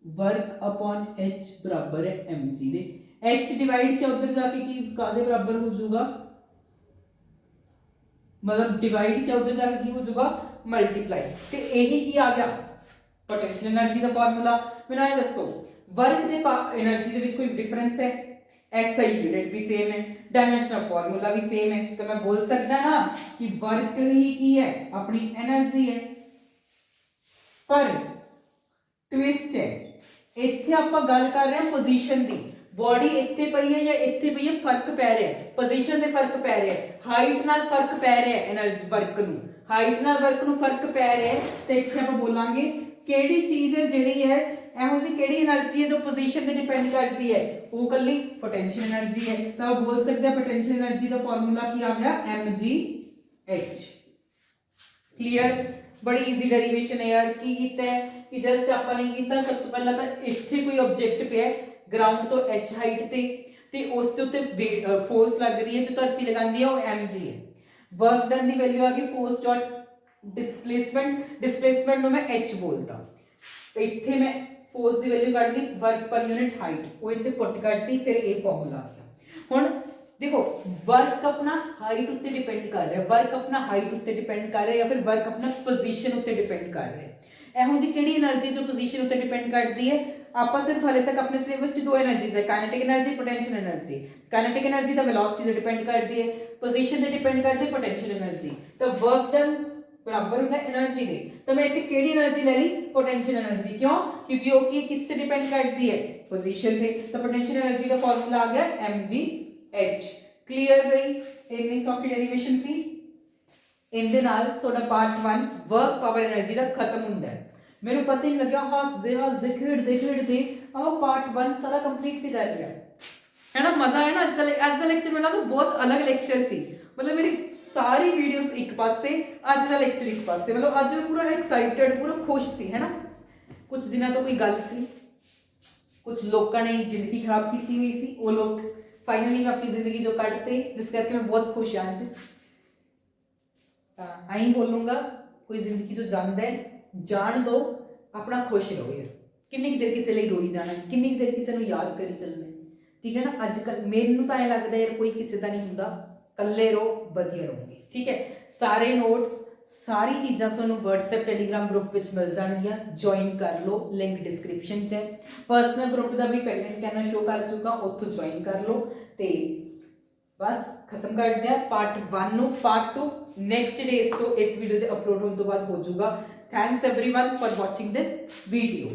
वर्क अपॉन h बराबर है mg दे। h डिवाइड से उधर जाके की कादे बराबर हो जाऊगा? मतलब डिवाइड से उधर जाके की हो जाऊगा? मल्टीप्लाई। ते यही की आ गया पोटेंशियल एनर्जी का फार्मूला। मैंने ये दसो वर्क दे एनर्जी दे विच कोई डिफरेंस है? SI यूनिट भी सेम है, डायमेंशन ऑफ फार्मूला भी सेम है, तो मैं बोल सकता ना कि वर्क ही की है अपनी एनर्जी है। पर ट्विस्ट है, ਇੱਥੇ ਆਪਾਂ ਗੱਲ ਕਰ ਰਹੇ ਹਾਂ ਪੋਜੀਸ਼ਨ ਦੀ, ਬੋਡੀ ਇੱਥੇ ਪਈ ਹੈ ਜਾਂ ਇੱਥੇ ਪਈ ਹੈ, ਫਰਕ ਪੈ ਰਿਹਾ ਹੈ, ਪੋਜੀਸ਼ਨ ਦੇ ਫਰਕ ਪੈ ਰਿਹਾ ਹੈ, ਹਾਈਟ ਨਾਲ ਫਰਕ ਪੈ ਰਿਹਾ ਹੈ, એનર્ਜੀ ਵਰਕ ਨੂੰ, ਹਾਈਟ ਨਾਲ ਵਰਕ ਨੂੰ ਫਰਕ ਪੈ ਰਿਹਾ ਹੈ। ਤੇ ਇੱਥੇ ਆਪਾਂ ਬੋਲਾਂਗੇ ਕਿਹੜੀ ਚੀਜ਼ ਹੈ ਜਿਹੜੀ ਹੈ ਇਹੋ ਜਿਹੀ ਕਿਹੜੀ એનર્ਜੀ ਹੈ ਜੋ ਪੋਜੀਸ਼ਨ ਤੇ ਡਿਪੈਂਡ ਕਰਦੀ ਹੈ, ਉਹ ਕੱਲੀ ਪੋਟੈਂਸ਼ੀਅਲ એનર્ਜੀ ਹੈ। ਤਾਂ ਉਹ ਬੋਲ ਸਕਦੇ ਆ ਪੋਟੈਂਸ਼ੀਅਲ એનર્ਜੀ ਦਾ ਫਾਰਮੂਲਾ ਕੀ ਆ ਗਿਆ, mgh। ਕਲੀਅਰ, बड़ी इजी डेरिवेशन है यार। की कीता है कि जस्ट आपा नहीं कीता, सब तो पहला तो इत्थे कोई ऑब्जेक्ट पे है ग्राउंड तो h हाइट ते उस दे उत्ते फोर्स लग रही है जो धरती लगांदी है वो mg है। वर्क डन दी वैल्यू आ गई फोर्स डॉट डिस्प्लेसमेंट नु मैं h बोलता, तो इत्थे मैं फोर्स दी वैल्यू कढ दी, वर्क पर यूनिट हाइट वो इत्थे पुट करती, फिर ये फॉर्मूला आ गया। हुण देखो वर्क अपना हाइट उत्ते डिपेंड कर रहा है, वर्क अपना हाइट उत्ते डिपेंड कर रहा है, या फिर वर्क अपना पोजीशन उत्ते डिपेंड कर रहा है। ਇਹੋ ਜੀ ਕਿਹੜੀ એનર્ਜੀ ਜੋ ਪੋਜੀਸ਼ਨ ਉੱਤੇ ਡਿਪੈਂਡ ਕਰਦੀ ਹੈ, ਆਪਾਂ ਸਿਰਫ ਹਲੇ ਤੱਕ ਆਪਣੇ ਸਿਲੇਬਸ 'ਚ ਦੋ એનર્ਜੀਜ਼ ਹੈ, kinetic energy, potential energy. Kinetic energy ਦਾ ਵੈਲੋਸਿਟੀ ਤੇ ਡਿਪੈਂਡ ਕਰਦੀ ਹੈ, ਪੋਜੀਸ਼ਨ ਤੇ ਡਿਪੈਂਡ ਕਰਦੀ ਹੈ ਪੋਟੈਂਸ਼ੀਅਲ એનર્ਜੀ। ਤਾਂ ਵਰਕ ਡਨ ਬਰਾਬਰ ਹੁੰਦਾ એનર્ਜੀ ਦੇ, ਤਾਂ ਮੈਂ ਇੱਥੇ ਕਿਹੜੀ એનર્ਜੀ ਲੈ ਲਈ, ਪੋਟੈਂਸ਼ੀਅਲ એનર્ਜੀ। ਕਿਉਂ, ਕਿਉਂਕਿ ਉਹ ਕੀ ਕਿਸ ਤੇ ਡਿਪੈਂਡ ਕਰਦੀ ਹੈ, ਪੋਜੀਸ਼ਨ ਤੇ। ਤਾਂ ਪੋਟੈਂਸ਼ੀਅਲ એનર્ਜੀ ਦਾ ਫਾਰਮੂਲਾ ਆ ਗਿਆ mgh। क्लियर गई, इतनी सौखी डेरिवेशन सी। इनदे नाल soda part 1 work power energy दा खत्म हुंदा है। मेनू पता ही नहीं लग्या, हसदे खेडदे आओ पार्ट 1 सारा कंप्लीट भी कर लिया है ना। मजा आया ना। आज दा लेक्चर मेरा बहुत अलग लेक्चर सी, मतलब मेरी सारी वीडियोस एक पासे, आज दा लेक्चर एक पासे, मतलब आज मैं पूरा एक्साइटेड, पूरा खुश सी है ना। कुछ दिनों तो कोई गल सी, कुछ लोगों ने जिंदगी खराब की हुई सी, वो लोग फाइनली मैं अपनी जिंदगी जो कटते, जिस करके मैं बहुत खुश हाँ। अज आई बोलूंगा, कोई जिंदगी जो जाता है जान दो, अपना खुश रहो यार। किन्नी देर किसी लिए रोई जाना, किन्नी देर किसी को याद करी चलना, ठीक है ना। अजकल मैनू तो ऐ लगता यार कोई किसी का नहीं होंदा, कल्ले रहो वधिया रहोगे, ठीक है। सारे नोट्स सारी चीज़ां तुहानूं WhatsApp टेलीग्राम ग्रुप विच मिल जाणगियां, ज्वाइन कर लो, लिंक डिस्क्रिप्शन च है। पर्सनल ग्रुप का भी पहले स्कैनर शो कर चुका, उत्थों ज्वाइन कर लो। तो बस खत्म कर दिया पार्ट 1 नूं। पार्ट 2 नैक्सट डे इस वीडियो के अपलोड होने तो बाद हो जाऊगा। Thanks everyone for watching this video.